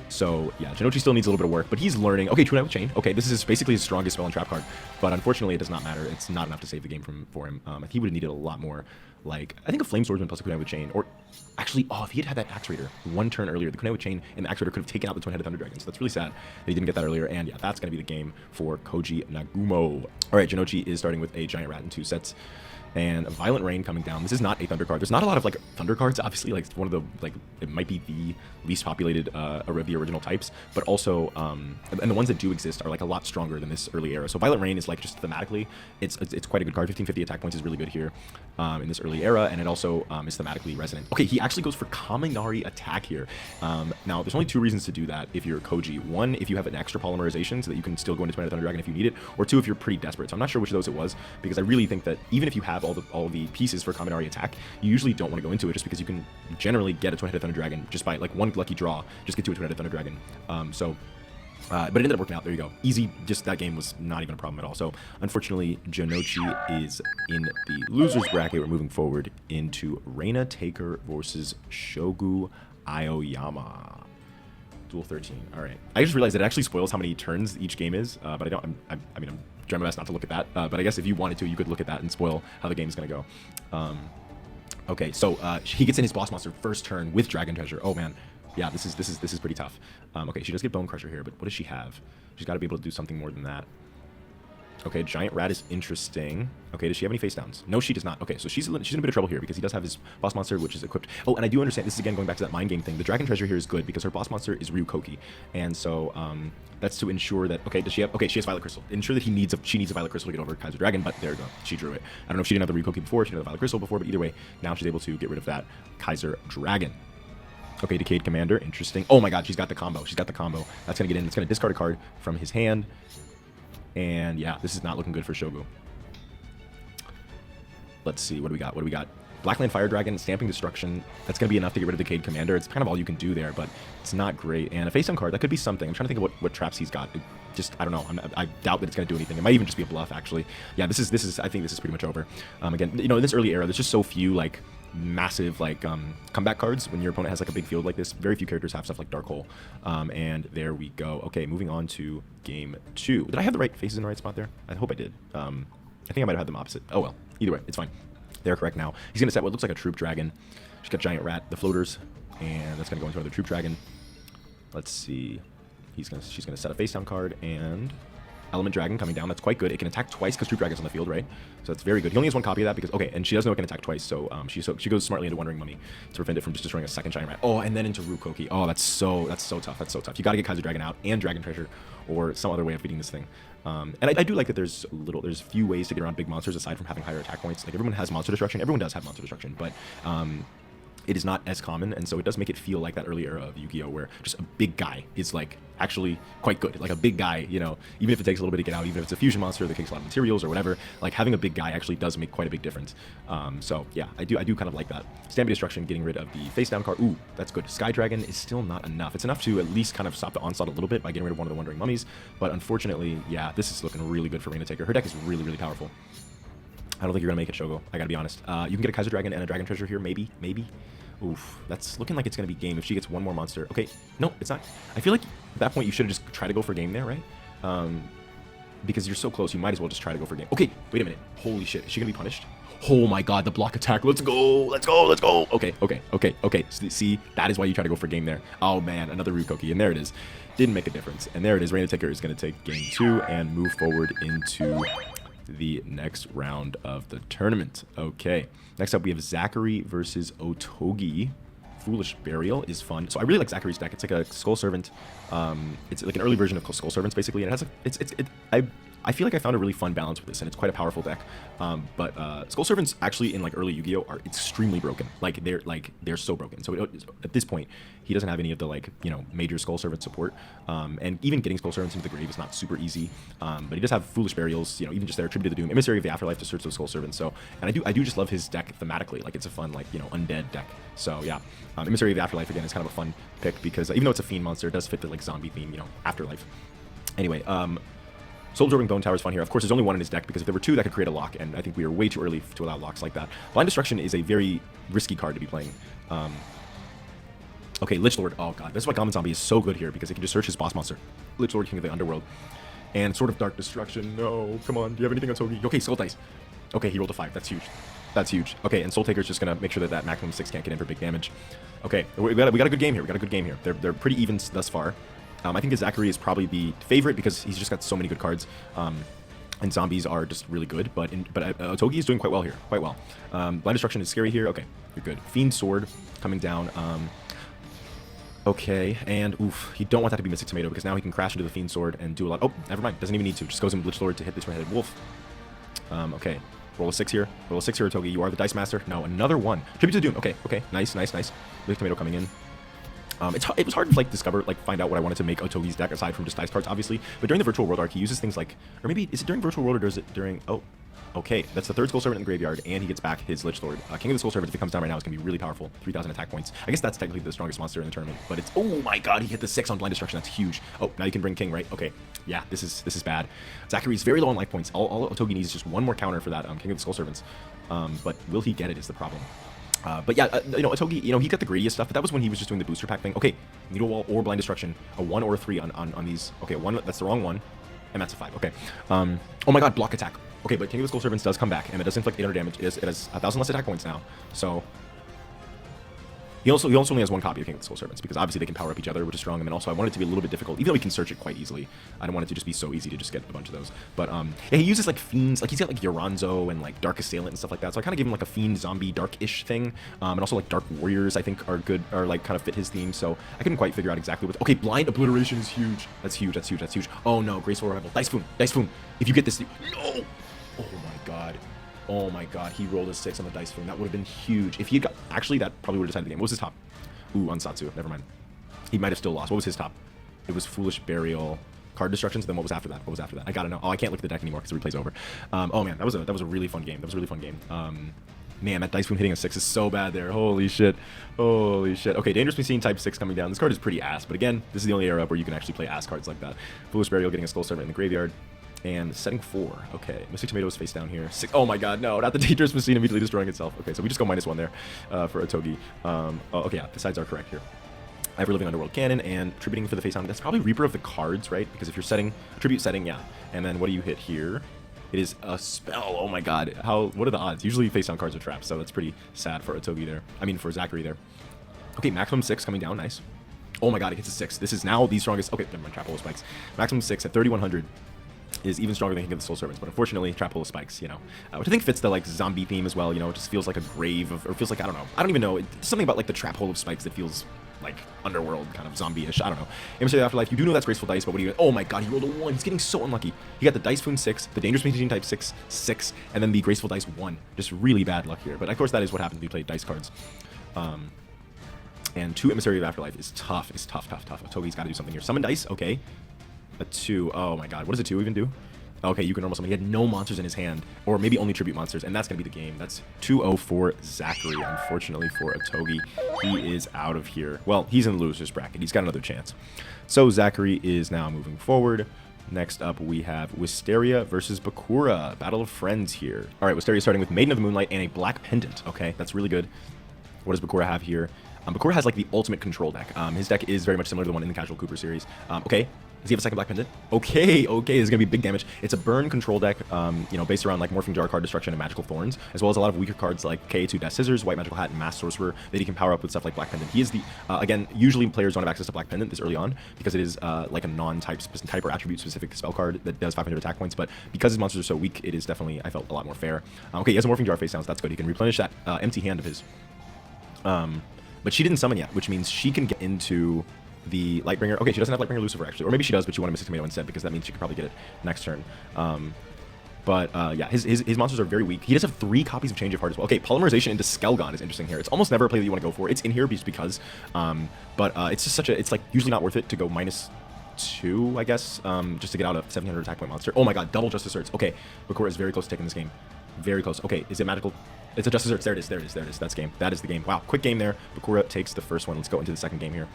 So yeah, Jinochi still needs a little bit of work, but he's learning. Okay, Twin Eye with Chain. Okay, this is basically his strongest spell and trap card, but unfortunately it does not matter. It's not enough to save the game for him. I think he would have needed a lot more. Like, I think a Flame Swordsman plus a Kunai with Chain, or actually, if he had that Axe Raider one turn earlier, the Kunai with Chain and the Axe Raider could have taken out the Twin-Headed Thunder Dragon, so that's really sad that he didn't get that earlier, and yeah, that's going to be the game for Koji Nagumo. Alright, Jinochi is starting with a Giant Rat in 2 sets, and a Violent Rain coming down. This is not a Thunder card. There's not a lot of, like, Thunder cards, obviously, like, it's one of the, like, it might be the least populated of the original types, but also, and the ones that do exist are, like, a lot stronger than this early era. So Violent Rain is, like, just thematically, it's quite a good card. 1550 attack points is really good here in this early era, and it also is thematically resonant. Okay, he actually goes for Kaminari attack here. Now, there's only 2 reasons to do that if you're Koji. 1, if you have an extra polymerization so that you can still go into Twin-Headed Thunder Dragon if you need it, or 2, if you're pretty desperate. So I'm not sure which of those it was, because I really think that even if you have all the pieces for Kaminari attack, you usually don't want to go into it just because you can generally get a Twin-Headed Thunder Dragon just by like one lucky draw, just get to a Twin-Headed Thunder Dragon. But it ended up working out. There you go. Easy. Just that game was not even a problem at all. So unfortunately, Jinochi is in the losers bracket. We're moving forward into Reyna Taker versus Shogu Aoyama. Duel 13. All right. I just realized that it actually spoils how many turns each game is, but I don't. I'm trying my best not to look at that. But I guess if you wanted to, you could look at that and spoil how the game's gonna go. Okay. So he gets in his boss monster first turn with Dragon Treasure. Oh man. Yeah, this is pretty tough. Okay, she does get Bone Crusher here, but what does she have? She's got to be able to do something more than that. Okay, Giant Rat is interesting. Okay, does she have any face downs? No, she does not. Okay, so she's in a bit of trouble here because he does have his boss monster, which is equipped. Oh, and I do understand, this is again going back to that mind game thing. The Dragon Treasure here is good because her boss monster is Ryukoki. And so that's to ensure that, okay, does she have, okay, she has Violet Crystal. Ensure that she needs a Violet Crystal to get over Kaiser Dragon, but there you go, she drew it. I don't know if she didn't have the Ryukoki before, she didn't have the Violet Crystal before, but either way, now she's able to get rid of that Kaiser Dragon. Okay, Decayed Commander, interesting. Oh my god, she's got the combo. She's got the combo. That's going to get in. It's going to discard a card from his hand. And yeah, this is not looking good for Shogu. Let's see, what do we got? What do we got? Blackland Fire Dragon, Stamping Destruction. That's going to be enough to get rid of Decayed Commander. It's kind of all you can do there, but it's not great. And a face-down card, that could be something. I'm trying to think of what traps he's got. I don't know. I doubt that it's going to do anything. It might even just be a bluff, actually. Yeah, this is. I think this is pretty much over. Again, in this early era, there's just so few, like, massive comeback cards when your opponent has like a big field like this. Very few characters have stuff like Dark Hole. And there we go. Okay, moving on to game 2. Did I have the right faces in the right spot there? I hope I did. I think I might have had them opposite. Oh well, either way, it's fine. They're correct now. He's going to set what looks like a Troop Dragon. She's got Giant Rat, the floaters, and that's going to go into another Troop Dragon. Let's see. She's going to set a face down card, and Element Dragon coming down. That's quite good. It can attack twice because Troop Dragon's on the field, right? So that's very good. He only has one copy of that because, okay, and she does know it can attack twice, so she goes smartly into Wandering Mummy to prevent it from just destroying a second Giant Rat. Oh, and then into Rukoki. Oh, that's so tough. That's so tough. You got to get Kaiser Dragon out and Dragon Treasure or some other way of beating this thing. And I do like that there's few ways to get around big monsters aside from having higher attack points. Like, everyone has Monster Destruction. Everyone does have Monster Destruction, but it is not as common, and so it does make it feel like that early era of Yu-Gi-Oh! Where just a big guy is, like, actually quite good. Like, a big guy, you know, even if it takes a little bit to get out, even if it's a fusion monster that takes a lot of materials or whatever, like, having a big guy actually does make quite a big difference. So, yeah, I do kind of like that. Stampede Destruction, getting rid of the face-down card. Ooh, that's good. Sky Dragon is still not enough. It's enough to at least kind of stop the onslaught a little bit by getting rid of one of the Wandering Mummies, but unfortunately, yeah, this is looking really good for Reyna Taker. Her deck is really, really powerful. I don't think you're going to make it, Shogo. I gotta be honest. You can get a Kaiser Dragon and a Dragon Treasure here, maybe. Oof, that's looking like it's going to be game if she gets one more monster. Okay, no, it's not. I feel like at that point you should have just tried to go for game there, right? Because you're so close, you might as well just try to go for game. Okay, wait a minute. Holy shit, is she going to be punished? Oh my god, the block attack. Let's go. Okay. See, that is why you try to go for game there. Oh man, another Rukoki, and there it is. Didn't make a difference. And there it is. Reyna Taker is going to take game 2 and move forward into the next round of the tournament. Okay, next up we have Zachary versus Otogi. Foolish Burial is fun. So I really like Zachary's deck. It's like a Skull Servant. It's like an early version of Skull Servants basically, and it has I feel like I found a really fun balance with this, and it's quite a powerful deck. But Skull Servants actually in like early Yu-Gi-Oh are extremely broken. They're so broken. So at this point, he doesn't have any of the, like, you know, major Skull Servant support. And even getting Skull Servants into the grave is not super easy. But he does have Foolish Burials, you know, even just there, Tribute to the Doom, Emissary of the Afterlife to search those Skull Servants. So, and I do just love his deck thematically. Like, it's a fun, like, you know, undead deck. So yeah, Emissary of the Afterlife again is kind of a fun pick because even though it's a fiend monster, it does fit the like zombie theme, you know, Afterlife. Anyway, Soul Absorbing Bone Tower is fun here. Of course, there's only one in his deck because if there were two, that could create a lock, and I think we are way too early to allow locks like that. Blind Destruction is a very risky card to be playing. Okay, Lich Lord. Oh god, that's why Gammon Zombie is so good here because it can just search his boss monster. Lich Lord, King of the Underworld. And Sword of Dark Destruction. No, come on. Do you have anything on Togi? Okay, Skull Dice. Okay, he rolled a 5. That's huge. That's huge. Okay, and Soul Taker's just gonna make sure that maximum 6 can't get in for big damage. Okay, we got a good game here. They're pretty even thus far. I think Zachary is probably the favorite because he's just got so many good cards. And zombies are just really good, but Otogi is doing quite well here. Blind Destruction is scary here. Okay, you're good. Fiend Sword coming down. Okay, and oof, you don't want that to be Mystic Tomato because now he can crash into the Fiend Sword and do a lot. Oh, never mind. Doesn't even need to. Just goes in Lich Lord to hit this red-headed wolf. Okay. Roll a 6 here. Roll a 6 here, Otogi. You are the Dice Master. No, another one. Tribute to the Doom. Okay. Nice. Mystic Tomato coming in. It was hard to find out what I wanted to make Otogi's deck aside from just dice cards, obviously. But during the Virtual World arc, he uses things like, or maybe is it during Virtual World or is it during? Oh, okay. That's the third Skull Servant in the graveyard, and he gets back his Lich Lord. King of the Skull Servant, if it comes down right now, is gonna be really powerful. 3,000 attack points. I guess that's technically the strongest monster in the tournament. But it's, oh my god, he hit the 6 on Blind Destruction. That's huge. Oh, now you can bring King, right? Okay. Yeah, this is bad. Zachary's very low on life points. All Otogi needs is just one more counter for that King of the Skull Servants. But will he get it is the problem. But yeah, you know, Otogi, you know, he got the greediest stuff, but that was when he was just doing the booster pack thing. Okay, Needle Wall or Blind Destruction, a 1 or a 3 on these. Okay, 1, that's the wrong one, and that's a 5. Okay. Oh my god, block attack. Okay, but King of the Skull Servants does come back, and it does inflict 800 damage. It has 1,000 less attack points now, so... He also only has one copy of King of the Skull Servants because obviously they can power up each other, which is strong. And then also I want it to be a little bit difficult, even though we can search it quite easily. I don't want it to just be so easy to just get a bunch of those. But yeah, he uses like fiends, like he's got like Yoranzo and like Dark Assailant and stuff like that. So I kind of give him like a fiend zombie dark-ish thing, and also like Dark Warriors I think are good, or like kind of fit his theme. So I couldn't quite figure out exactly what. Okay, Blind Obliteration is huge. That's huge. Oh no, Graceful Revival, Dice Foon. If you get this, no. Oh my god, he rolled a 6 on the Dice Foon. That would have been huge. If he had got... Actually, that probably would have decided the game. What was his top? Ooh, Ansatsu. Never mind. He might have still lost. What was his top? It was Foolish Burial, Card Destructions. Then what was after that? I gotta know. Oh, I can't look at the deck anymore because the replay's over. Oh man, that was a really fun game. Man, that Dice Foon hitting a 6 is so bad there. Holy shit. Okay, Dangerous Machine type 6 coming down. This card is pretty ass, but again, this is the only era where you can actually play ass cards like that. Foolish Burial getting a Skull Servant in the graveyard. And setting 4. Okay, Mystic Tomatoes face down here. 6. Oh my god, no, not the Dangerous Machine immediately destroying itself. Okay, so we just go -1 there for Otogi. Okay, yeah, the sides are correct here. Ever Living Underworld Cannon and tributing for the face down. That's probably Reaper of the Cards, right? Because if you're setting, tribute setting, yeah. And then what do you hit here? It is a spell. Oh my god. What are the odds? Usually face down cards are traps, so that's pretty sad for Otogi there. I mean, for Zachary there. Okay, maximum 6 coming down. Nice. Oh my god, it gets a 6. This is now the strongest. Okay, never mind. Trap hole spikes. Maximum 6 at 3100 is even stronger than King of the Soul Servants, but unfortunately, trap hole spikes, you know, which I think fits the like zombie theme as well. You know, it just feels like a grave of, or feels like, I don't know. I don't even know. It's something about like the trap hole of spikes that feels like underworld kind of zombie-ish. I don't know. Emissary of the Afterlife, you do know that's graceful dice, but what do you? Oh my god, he rolled a 1. He's getting so unlucky. He got the Dice Foon 6, the Dangerous Machine type 6, and then the graceful dice 1. Just really bad luck here. But of course, that is what happens when you play dice cards. And 2 Emissary of the Afterlife is tough. It's tough. Otogi's got to do something here. Summon dice, okay. A 2. Oh my god, what does a 2 even do? Okay, you can normal summon. He had no monsters in his hand, or maybe only tribute monsters, and that's going to be the game. That's 2-0 for Zachary. Unfortunately for Otogi, he is out of here. Well, he's in the loser's bracket. He's got another chance. So Zachary is now moving forward. Next up, we have Wisteria versus Bakura. Battle of Friends here. All right, Wisteria starting with Maiden of the Moonlight and a Black Pendant. Okay, that's really good. What does Bakura have here? Bakura has like the ultimate control deck. His deck is very much similar to the one in the Casual Cooper series. Okay. Does he have a second Black Pendant? Okay, this is going to be big damage. It's a burn control deck, you know, based around like Morphing Jar, Card Destruction, and Magical Thorns, as well as a lot of weaker cards like KA2 Death Scissors, White Magical Hat, and Mass Sorcerer that he can power up with stuff like Black Pendant. He is the, again, usually players don't have access to Black Pendant this early on because it is like a non-type or attribute specific spell card that does 500 attack points, but because his monsters are so weak, it is definitely, I felt, a lot more fair. Okay, he has a Morphing Jar face down, so that's good. He can replenish that empty hand of his. But she didn't summon yet, which means she can get into the Lightbringer. Okay, she doesn't have Lightbringer Lucifer, actually. Or maybe she does, but you want a Mystic Tomato instead, because that means she could probably get it next turn. Yeah, his monsters are very weak. He does have 3 copies of Change of Heart as well. Okay, Polymerization into Skelgon is interesting here. It's almost never a play that you want to go for. It's in here just because. It's just such a... It's, like, usually not worth it to go -2, I guess, just to get out a 700 attack point monster. Oh my god, double Justice Urts. Okay, Bakura is very close to taking this game. Very close. Okay, is it magical? It's a Justice Urts. There it is. That's game. That is the game. Wow, quick game there. Bakura takes the first one. Let's go into the second game here.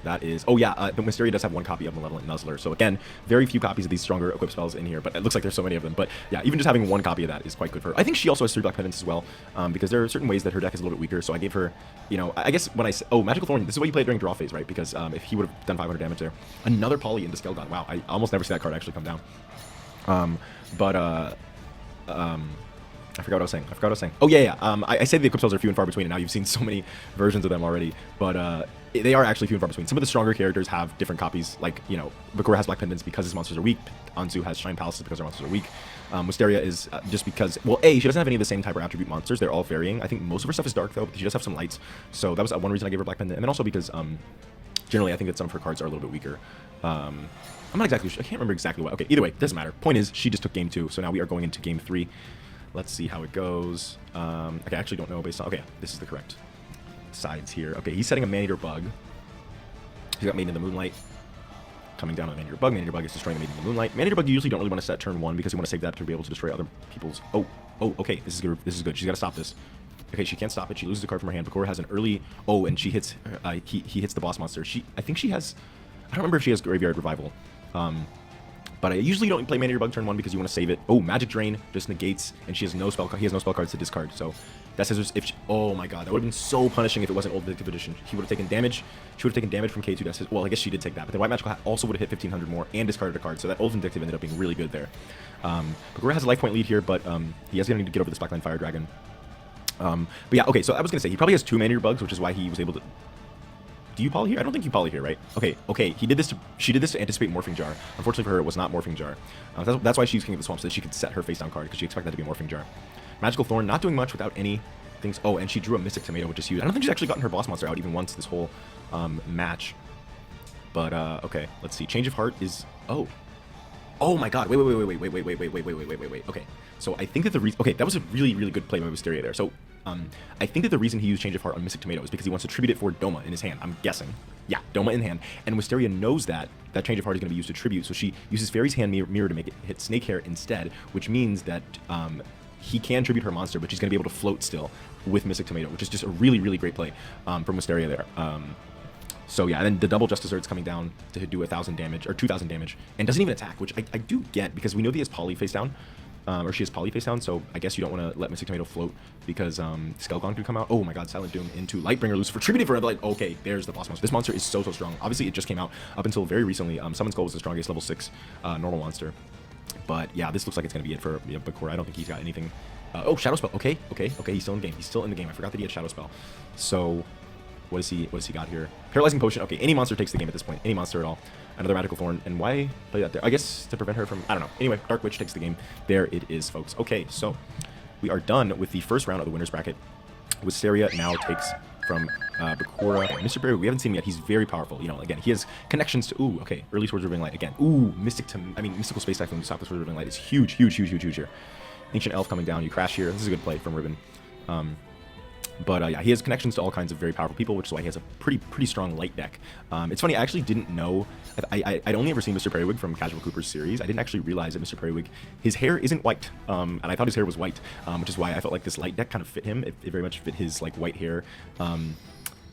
That is... Oh, yeah, the Wisteria does have 1 copy of Malevolent Nuzzler. So, again, very few copies of these stronger equip spells in here, but it looks like there's so many of them. But, yeah, even just having 1 copy of that is quite good for her. I think she also has 3 Black Pendants as well, because there are certain ways that her deck is a little bit weaker. So I gave her, you know, I guess when I... Oh, Magical Thorn. This is what you play during draw phase, right? Because if he would have done 500 damage there. Another Poly into Skelgon. Wow, I almost never see that card actually come down. I forgot what I was saying. Oh, yeah. I say the equip spells are few and far between, and now you've seen so many versions of them already. But they are actually few and far between. Some of the stronger characters have different copies. Like, you know, Bakura has Black Pendants because his monsters are weak. Anzu has Shine Palaces because her monsters are weak. Wisteria is just because... Well, she doesn't have any of the same type or attribute monsters. They're all varying. I think most of her stuff is dark, though, but she does have some lights. So that was one reason I gave her Black Pendant. And then also because, generally, I think that some of her cards are a little bit weaker. I'm not exactly sure. I can't remember exactly what. Okay, either way, doesn't matter. Point is, she just took game 2, so now we are going into game 3. Let's see how it goes. Okay, I actually don't know based on... Okay, this is the correct sides here. Okay, he's setting a Maneater Bug. He's got Maiden in the Moonlight. Coming down on the Maneater Bug. Maneater Bug is destroying the Maiden in the Moonlight. Maneater Bug you usually don't really want to set turn 1 because you want to save that to be able to destroy other people's... Oh, okay, this is good. This is good. She's got to stop this. Okay, she can't stop it. She loses a card from her hand. Bakura has an early... Oh, and she hits... he hits the boss monster. I think she has... I don't remember if she has Graveyard Revival. But I usually don't play Maneater Bug turn 1 because you want to save it. Oh, Magic Drain just negates, and he has no spell cards to discard. So that's if she, oh my god, that would have been so punishing if it wasn't Old Vindictive Edition. He would have taken damage. She would have taken damage from K2. That's his, well, I guess she did take that, but the White Magical Hat also would have hit 1500 more and discarded a card. So that Old Vindictive ended up being really good there. Bakura has a life point lead here, but he is going to need to get over this Blackline Fire Dragon. But yeah, okay. So I was going to say he probably has 2 Maneater Bugs, which is why he was able to. Do you poly here? I don't think you poly here, right? Okay. She did this to anticipate Morphing Jar. Unfortunately for her, it was not Morphing Jar. That's why she's King of the Swamp, so that she could set her face down card, because she expected that to be a Morphing Jar. Magical Thorn, not doing much without any things. Oh, and she drew a Mystic Tomato, which is huge. I don't think she's actually gotten her boss monster out even once this whole match. But, okay, let's see. Change of Heart is... Oh my god, wait. Okay, so I think that the reason... Okay, that was a really, really good play by Wisteria there. So, I think that the reason he used Change of Heart on Mystic Tomato is because he wants to tribute it for Doma in his hand. I'm guessing. Yeah, Doma in hand. And Wisteria knows that Change of Heart is going to be used to tribute, so she uses Fairy's Hand Mirror to make it hit Snakehair instead, which means that he can tribute her monster, but she's going to be able to float still with Mystic Tomato, which is just a really, really great play from Wisteria there. So yeah, and then the double Justice Urts coming down to do 1,000 damage, or 2,000 damage, and doesn't even attack, which I do get, because we know that he has Poly face down, or she has Poly face down, so I guess you don't want to let Mystic Tomato float, because Skelgon could come out. Oh my god, Silent Doom into Lightbringer Lucifer, tributed for another light. Okay, there's the boss monster. This monster is so strong. Obviously, it just came out. Up until very recently, Summon Skull was the strongest level 6 normal monster. But yeah, this looks like it's going to be it for Bakura. I don't think he's got anything. Oh, Shadow Spell. Okay. He's still in the game. He's still in the game. I forgot that he had Shadow Spell. So what is he got here? Paralyzing Potion. Okay, any monster takes the game at this point. Any monster at all. Another Magical Thorn. And why play that there? I guess to prevent her from, I don't know. Anyway, Dark Witch takes the game. There it is, folks. Okay, so we are done with the first round of the winner's bracket. Wisteria now takes from Bakura. Mr. Berry, we haven't seen him yet. He's very powerful. You know, again, he has connections to, ooh, okay, early Swords of Riven Light again. Ooh, Mystical Space Typhoon, stop the Swords of Riven Light is huge here. Ancient Elf coming down, you crash here. This is a good play from Riven. But yeah, he has connections to all kinds of very powerful people, which is why he has a pretty strong light deck. It's funny, I actually didn't know. I'd only ever seen Mr. Periwig from Casual Cooper's series. I didn't actually realize that Mr. Periwig, his hair isn't white, and I thought his hair was white, which is why I felt like this light deck kind of fit him. It very much fit his like white hair.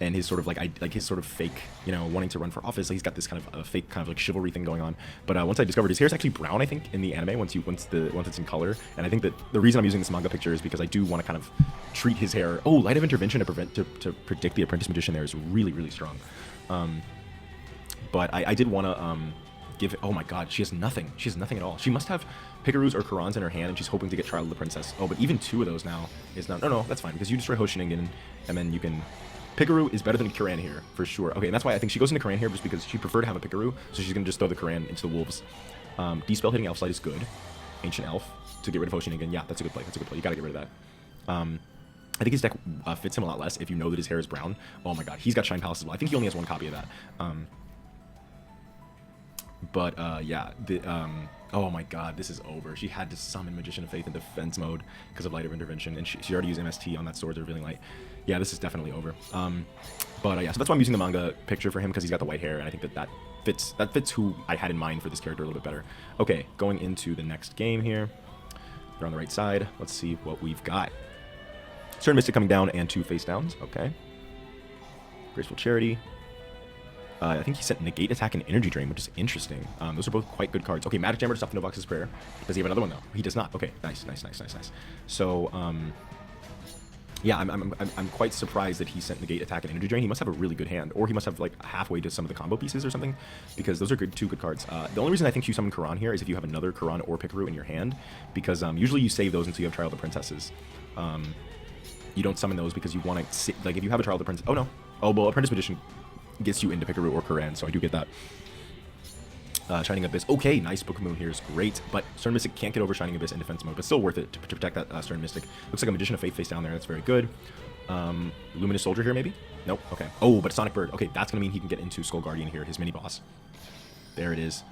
And his sort of his sort of fake, you know, wanting to run for office. Like he's got this kind of fake kind of like chivalry thing going on. But once I discovered his hair is actually brown, I think, in the anime once it's in color. And I think that the reason I'm using this manga picture is because I do want to kind of treat his hair. Oh, Light of Intervention to predict the Apprentice Magician there is really strong. But I did want to give it. Oh my God, she has nothing. She has nothing at all. She must have Pikaru's or Kurans in her hand, and she's hoping to get Child of the Princess. Oh, but even 2 of those now is not. No, that's fine because you destroy Hoshiningen, and then you can. Pikaru is better than Kuran here, for sure. Okay, and that's why I think she goes into Kuran here, just because she preferred to have a Pikaru, so she's going to just throw the Kuran into the Wolves. D-Spell hitting Elf Slide is good. Ancient Elf to get rid of Hoshiningen. Yeah, that's a good play. You got to get rid of that. I think his deck fits him a lot less if you know that his hair is brown. Oh my God, he's got Shine Palace as well. I think he only has 1 copy of that. Yeah, oh my God, this is over. She had to summon Magician of Faith in defense mode because of Light of Intervention, and she already used MST on that Swords of Revealing Light. Yeah, this is definitely over. Yeah, so that's why I'm using the manga picture for him, because he's got the white hair, and I think that fits who I had in mind for this character a little bit better. Okay, going into the next game here. They're on the right side. Let's see what we've got. Stern Mystic coming down and 2 face downs. Okay. Graceful Charity. I think he sent Negate Attack and Energy Drain, which is interesting. Those are both quite good cards. Okay, Magic Jammer to stop the Novox's Prayer. Does he have another one, though? He does not. Okay, nice. So, yeah, I'm quite surprised that he sent Negate Attack and Energy Drain. He must have a really good hand, or he must have, like, halfway to some of the combo pieces or something, because those are two good cards. The only reason I think you summon Kuran here is if you have another Kuran or Pikaru in your hand, because usually you save those until you have Trial of the Princesses. You don't summon those because you want to, like, if you have a Trial of the Princess... Oh, no. Oh, well, Apprentice Magician gets you into Pikaru or Kuran, so I do get that. Shining Abyss. Okay, nice. Book of Moon here is great, but Stern Mystic can't get over Shining Abyss in defense mode, but still worth it to protect that Stern Mystic. Looks like a Magician of Faith face down there. That's very good. Luminous Soldier here, maybe? Nope. Okay. Oh, but Sonic Bird. Okay, that's going to mean he can get into Skull Guardian here, his mini-boss. There it is.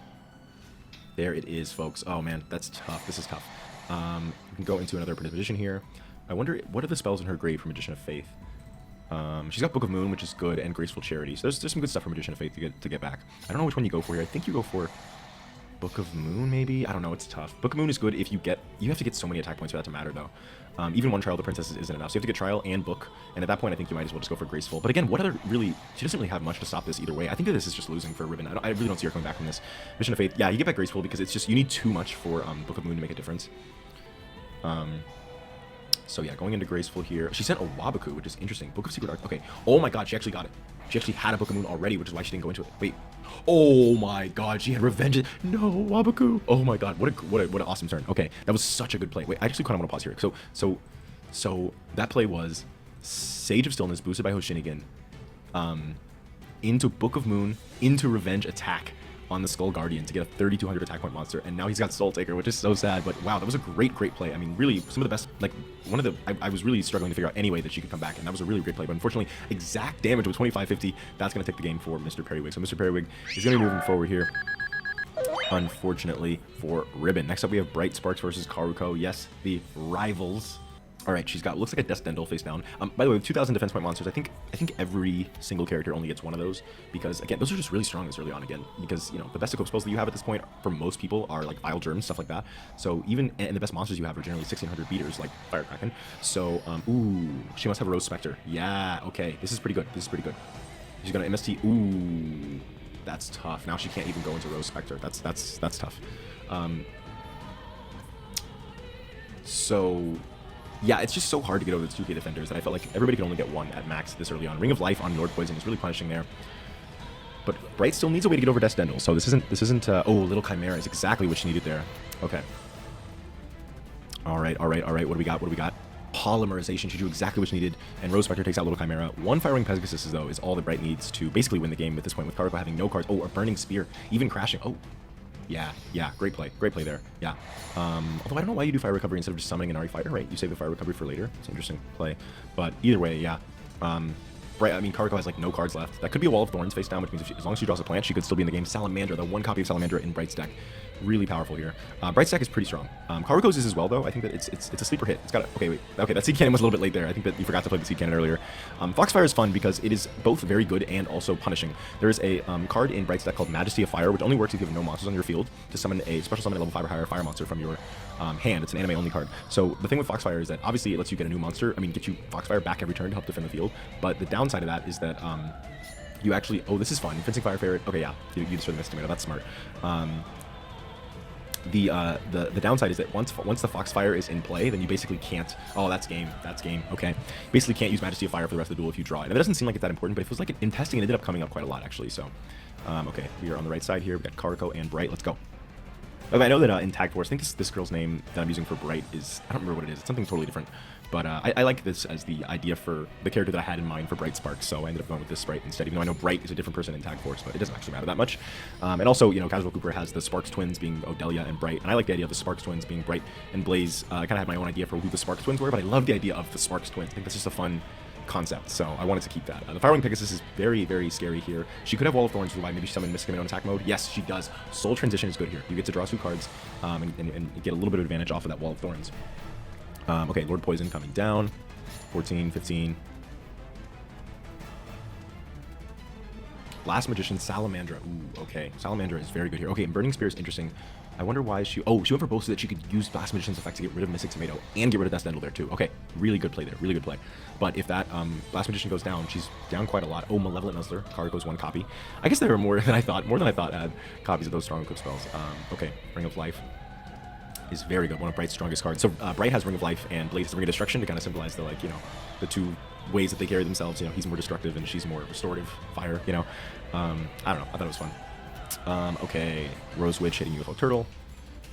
There it is, folks. Oh, man, that's tough. This is tough. We can go into another position here. I wonder, what are the spells in her grave for Magician of Faith? She's got Book of Moon, which is good, and Graceful Charity. So there's some good stuff for Magician of Faith to get back. I don't know which one you go for here. I think you go for Book of Moon, maybe? I don't know. It's tough. Book of Moon is good if you have to get so many attack points for that to matter, though. Even 1 Trial of the Princess isn't enough. So you have to get Trial and Book, and at that point, I think you might as well just go for Graceful. But again, she doesn't really have much to stop this either way. I think that this is just losing for Ribbon. I really don't see her coming back from this. Mission of Faith, yeah, you get back Graceful because it's just, you need too much for Book of Moon to make a difference. So yeah, going into Graceful here. She sent a Wabaku, which is interesting. Book of Secret Art. Okay. Oh my God, she actually got it. She actually had a Book of Moon already, which is why she didn't go into it. Wait. Oh my God, she had Revenge. No, Wabaku. Oh my God, what an awesome turn. Okay, that was such a good play. Wait, I actually kind of want to pause here. So that play was Sage of Stillness boosted by Hoshiningen, into Book of Moon, into Revenge Attack on the Skull Guardian to get a 3200 attack point monster, and now he's got Soul Taker, which is so sad, but wow, that was a great play. I mean, really, some of the best, like, I was really struggling to figure out any way that she could come back, and that was a really great play, but unfortunately, exact damage with 2550, that's going to take the game for Mr. Periwig. So Mr. Periwig is going to be moving forward here, unfortunately, for Ribbon. Next up, we have Bright Sparks versus Karuko. Yes, the rivals. All right, she's got, looks like a Descendel face down. By the way, with 2,000 defense point monsters, I think every single character only gets one of those, because again, those are just really strong this early on again, because, you know, the best equip spells that you have at this point for most people are like Vile Germs, stuff like that. So even, and the best monsters you have are generally 1,600 beaters, like Firecracken. So, ooh, she must have a Rose Spectre. Yeah, okay, this is pretty good. She's gonna MST. Ooh, that's tough. Now she can't even go into Rose Spectre. That's tough. So yeah, it's just so hard to get over the 2K defenders that I felt like everybody could only get one at max this early on. Ring of Life on Lord Poison is really punishing there. But Bright still needs a way to get over Death Dendel, so this isn't, oh, Little Chimera is exactly what she needed there. Okay. Alright, what do we got? Polymerization should do exactly what she needed, and Rose Spectre takes out Little Chimera. One Firewing Pegasus, though, is all that Bright needs to basically win the game at this point, with Karako having no cards. Oh, a Burning Spear, even crashing. Oh, yeah, great play there. Yeah. Although I don't know why you do Fire Recovery instead of just summoning an Ari Fire, right? You save the Fire Recovery for later. It's an interesting play, but either way, yeah. Bright, I mean, Karako has like no cards left. That could be a Wall of Thorns face down, which means as long as she draws a plant, she could still be in the game. Salamandra, the one copy of Salamandra in Bright's deck, really powerful here. Bright's deck is pretty strong. Karako's is as well, though. I think that it's a sleeper hit. It's got okay, wait, okay, that Seed Cannon was a little bit late there. I think that you forgot to play the Seed Cannon earlier. Foxfire is fun because it is both very good and also punishing. There is a card in Bright's deck called Majesty of Fire, which only works if you have no monsters on your field, to summon a special summon a level 5 or higher fire monster from your hand. It's an anime only card. So the thing with Foxfire is that obviously it lets you get a new monster. I mean, get you Foxfire back every turn to help defend the field. But the downside of that is that you actually, oh, this is fun. Fencing Fire Ferret. Okay, yeah, you destroy the Mist Tomato. That's smart. The downside is that once the Foxfire is in play, then you basically can't. Oh, that's game. Okay, basically can't use Majesty of Fire for the rest of the duel if you draw it. And it doesn't seem like it's that important, but it feels like in testing it ended up coming up quite a lot actually. So, okay, we are on the right side here. We got Karako and Bright. Let's go. Okay, I know that in Tag Force, I think this girl's name that I'm using for Bright is, I don't remember what it is. It's something totally different. But I like this as the idea for the character that I had in mind for Bright Sparks, so I ended up going with this Sprite instead, even though I know Bright is a different person in Tag Force, but it doesn't actually matter that much. And also, you know, Casual Cooper has the Sparks twins being Odelia and Bright, and I like the idea of the Sparks twins being Bright and Blaze. I kind of had my own idea for who the Sparks twins were, but I love the idea of the Sparks twins. I think that's just a fun concept, so I wanted to keep that. The Firewing Pegasus is very, very scary here. She could have Wall of Thorns, why maybe she summoned Mystic Command on attack mode. Yes, she does. Soul Transition is good here. You get to draw 2 cards and get a little bit of advantage off of that Wall of Thorns. Okay, Lord Poison coming down. 14, 15. Last Magician, Salamandra. Ooh, okay. Salamandra is very good here. Okay, and Burning Spear is interesting. I wonder why she... Oh, she went for both so that she could use Last Magician's effect to get rid of Mystic Tomato and get rid of Death Dendel there, too. Okay, really good play there. Really good play. But if that Last Magician goes down, she's down quite a lot. Oh, Malevolent Nuzzler. Karako's 1 copy. I guess there are more than I thought. More than I thought had copies of those strong equip spells. Okay, Ring of Life is very good. One of Bright's strongest cards. So Bright has Ring of Life and Blaze has Ring of Destruction to kind of symbolize the, like, you know, the 2 ways that they carry themselves. You know, he's more destructive and she's more restorative fire, you know. I don't know. I thought it was fun. Okay, Rose Witch hitting UFO Turtle.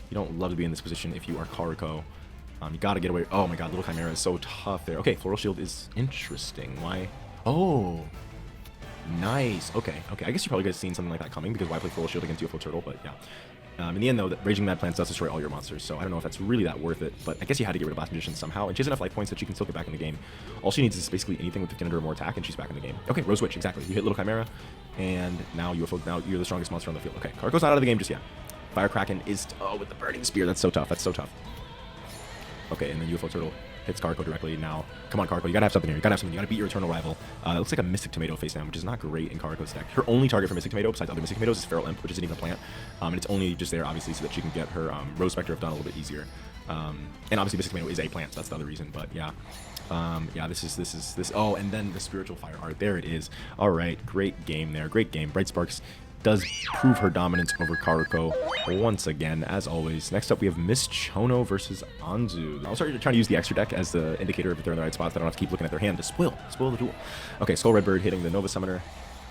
You don't love to be in this position if you are Karako. You gotta get away. Oh my god, Little Chimera is so tough there. Okay, Floral Shield is interesting. Why? Oh, nice. Okay. I guess you probably could have seen something like that coming, because why play Floral Shield against UFO Turtle? But yeah. In the end, though, Raging Mad Plants does destroy all your monsters, so I don't know if that's really that worth it, but I guess you had to get rid of Last Magician somehow, and she has enough life points that she can still get back in the game. All she needs is basically anything with 1500 or more attack, and she's back in the game. Okay, Rose Witch, exactly. You hit Little Chimera, and now UFO, now you're the strongest monster on the field. Okay, Karako's not out of the game just yet. Fire Kraken is, oh, with the Burning Spear, that's so tough, Okay, and then UFO Turtle hits Karako directly now. Come on, Karako, you gotta have something here. You gotta beat your eternal rival. It looks like a Mystic Tomato face down, which is not great in Karako's deck. Her only target for Mystic Tomato, besides other Mystic Tomatoes, is Feral Imp, which isn't even a plant. And it's only just there, obviously, so that she can get her Rose Spectre of Dawn a little bit easier. And obviously, Mystic Tomato is a plant, so that's the other reason, but yeah. Yeah, this is. Oh, and then the Spiritual Fire Art. There it is. All right, great game there. Great game. Bright Sparks does prove her dominance over Karako once again, as always. Next up, we have Miss Chono versus Anzu. I'll start trying to use the extra deck as the indicator if they're in the right spots. I don't have to keep looking at their hand to spoil the duel. Okay, Skull Redbird hitting the Nova Summoner.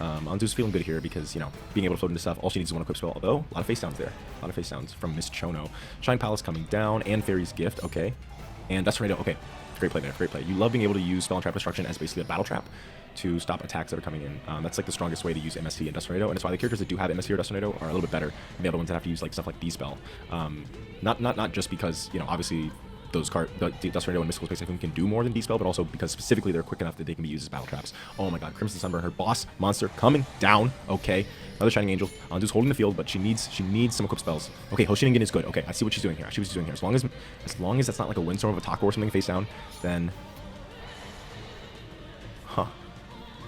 Anzu's feeling good here because, you know, being able to float into stuff, all she needs is 1 equip spell. Although, a lot of face downs there. A lot of face downs from Miss Chono. Shine Palace coming down, and Fairy's Gift, okay. And Dust Tornado, okay. Great play there, great play. You love being able to use Spell and Trap Destruction as basically a battle trap to stop attacks that are coming in. That's like the strongest way to use MST and Dust Tornado, and it's why the characters that do have MST or Dust Tornado are a little bit better than the other ones that have to use like stuff like D-Spell. Not just because, you know, obviously those the Dust Tornado and Mystical Space can do more than D-Spell, but also because specifically they're quick enough that they can be used as battle traps. Oh my god, Crimson Sunburn, her boss monster coming down. Okay, another Shining Angel. Anzu's holding the field, but she needs some equip spells. Okay, Hoshiningen is good. Okay, I see what she's doing here. As long as that's not like a Windstorm of a Taco or something face down, then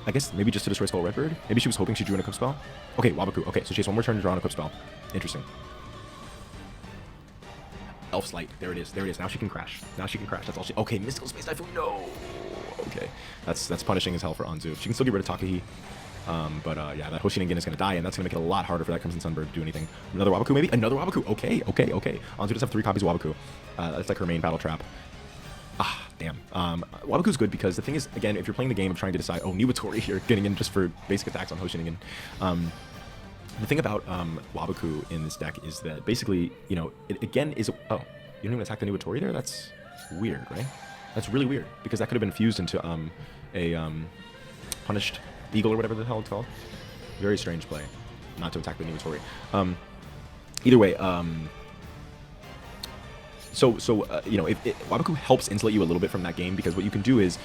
I guess maybe just to destroy Skull Redbird? Maybe she was hoping she drew an equip spell? Okay, Wabaku. Okay, so she has 1 more turn to draw an equip spell. Interesting. Elf's Light. There it is. Now she can crash. That's all she... Okay, Mystical Space Typhoon. No! Okay. That's punishing as hell for Anzu. She can still get rid of Takahi. Yeah, that Hoshiningen is going to die, and that's going to make it a lot harder for that Crimson Sunbird to do anything. Another Wabaku, maybe? Another Wabaku. Okay. Anzu does have 3 copies of Wabaku. That's like her main battle trap. damn. Wabaku's good because the thing is, again, if you're playing the game of trying to decide, oh, Niwatori, you're getting in just for basic attacks on Hoshin again. The thing about Wabaku in this deck is that basically, you know, it again is... Oh, you don't even attack the Niwatori there? That's weird, right? That's really weird, because that could have been fused into a Punished Eagle or whatever the hell it's called. Very strange play, not to attack the Niwatori. Either way, you know, Wabaku helps insulate you a little bit from that game, because what you can do is,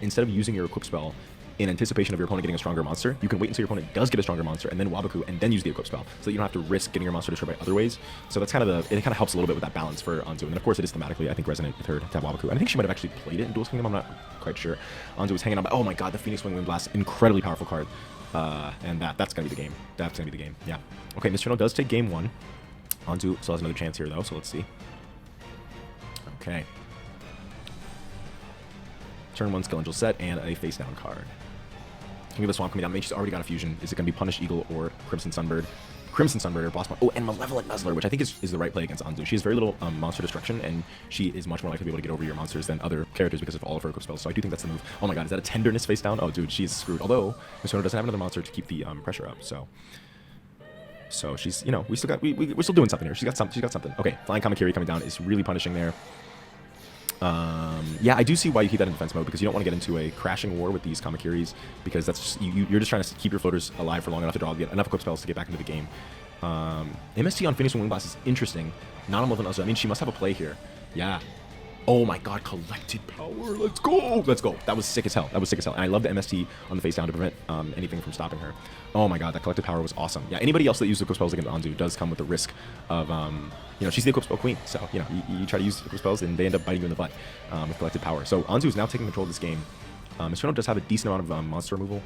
instead of using your equip spell in anticipation of your opponent getting a stronger monster, you can wait until your opponent does get a stronger monster and then Wabaku and then use the equip spell, so that you don't have to risk getting your monster destroyed by other ways. So that's kind of it kind of helps a little bit with that balance for Anzu. And then of course it is thematically, I think, resonant with her to have Wabaku. And I think she might have actually played it in Duelist Kingdom, I'm not quite sure. Anzu was hanging on by, oh my god, the Phoenix Wing Wind Blast, incredibly powerful card. And that's gonna be the game. That's gonna be the game, yeah. Okay, Miss Chono does take game 1. Anzu still has another chance here though, so let's see. Okay. Turn 1 Skill Angel set and a face down card. Can we have the Swamp coming down? I mean, she's already got a fusion. Is it going to be Punished Eagle or Crimson Sunbird? Crimson Sunbird or Boss. Oh, and Malevolent Nuzzler, which I think is the right play against Anzu. She has very little monster destruction, and she is much more likely to be able to get over your monsters than other characters because of all of her equip spells. So I do think that's the move. Oh my god, is that a Tenderness face down? Oh, dude, she's screwed. Although, Misono doesn't have another monster to keep the pressure up, so she's, you know, we're still doing something here. She's got something. Okay, Flying Kamakiri coming down is really punishing there. Yeah, I do see why you keep that in defense mode, because you don't want to get into a crashing war with these Kamakiris, because that's just, you're just trying to keep your floaters alive for long enough to draw enough equip spells to get back into the game. MST on Phoenix Wing Blast is interesting. Not on Malevolent Nuzzler. I mean, she must have a play here. Yeah. Oh my god, Collected Power. Let's go. Let's go. That was sick as hell. That was sick as hell. And I love the MST on the face down to prevent anything from stopping her. Oh my god, that Collected Power was awesome. Yeah, anybody else that uses equip spells against Anzu does come with the risk of, you know, she's the equip spell queen. So, you know, you try to use equip spells and they end up biting you in the butt with Collected Power. So Anzu is now taking control of this game. Miss Chono does have a decent amount of monster removal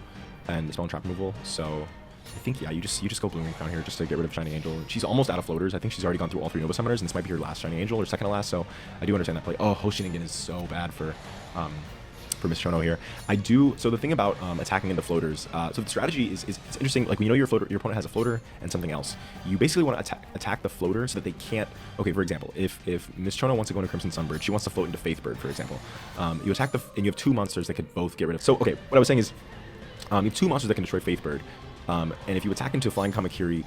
and spell and trap removal. So I think, yeah, you just go Blooming Crown here just to get rid of Shining Angel. She's almost out of floaters. I think she's already gone through all 3 Nova Summoners, and this might be her last Shining Angel, or second to last, so I do understand that play. Oh, Hoshin again is so bad for Miss Chono here. So the thing about attacking into floaters, so the strategy is it's interesting. Like, when you know your opponent has a floater and something else, you basically want to attack the floater so that they can't. Okay, for example, if Miss Chono wants to go into Crimson Sunbird, she wants to float into Faithbird, for example. You attack and you have 2 monsters that could both get rid of. So okay, what I was saying is, you have 2 monsters that can destroy Faithbird. And if you attack into Flying Kamakiri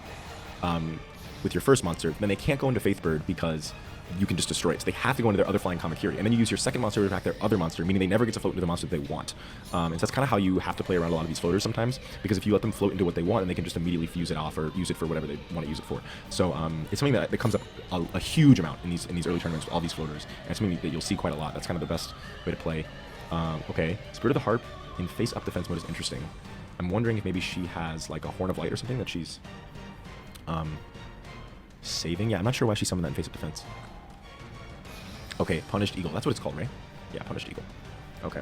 with your first monster, then they can't go into Faithbird because you can just destroy it. So they have to go into their other Flying Kamakiri. And then you use your second monster to attack their other monster, meaning they never get to float into the monster that they want. And so that's kind of how you have to play around a lot of these floaters sometimes, because if you let them float into what they want, then they can just immediately fuse it off or use it for whatever they want to use it for. So it's something that comes up a huge amount in these early tournaments with all these floaters. And it's something that you'll see quite a lot. That's kind of the best way to play. Okay, Spirit of the Harp in face-up defense mode is interesting. I'm wondering if maybe she has like a Horn of Light or something that she's saving. Yeah, I'm not sure why she summoned that in face-up defense. Okay, Punished Eagle. That's what it's called, right? Yeah, Punished Eagle. Okay.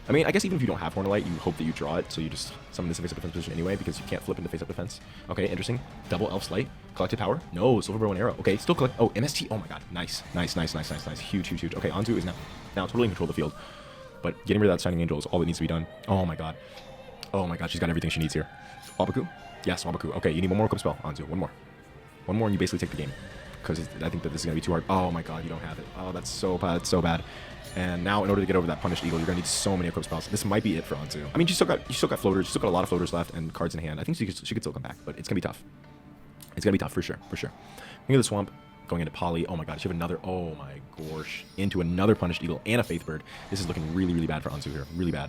I mean, I guess even if you don't have Horn of Light, you hope that you draw it, so you just summon this in face-up defense position anyway, because you can't flip into face-up defense. Okay, interesting. Double Elf's Light. Collected Power. No, Silver Bow and Arrow. Okay, still collect. Oh, MST. Oh my god. Nice. Nice, nice, nice, nice, nice. Huge, huge, huge. Okay, Anzu is now totally in control of the field. But getting rid of that Shining Angel is all that needs to be done. Oh my god. Oh my god, she's got everything she needs here. Wabaku? Yes, Wabaku. Okay, you need one more equip spell, Anzu. One more. One more and you basically take the game. Because I think that this is going to be too hard. Oh my god, you don't have it. Oh, that's so bad. It's so bad. And now, in order to get over that Punished Eagle, you're going to need so many equip spells. This might be it for Anzu. I mean, you still got floaters. You still got a lot of floaters left and cards in hand. I think she could still come back, but it's going to be tough. It's going to be tough for sure. For sure. King of the Swamp. Going into Poly. Oh my god, she have another. Oh my gosh. Into another Punished Eagle and a Faithbird. This is looking really, really bad for Anzu here. Really bad.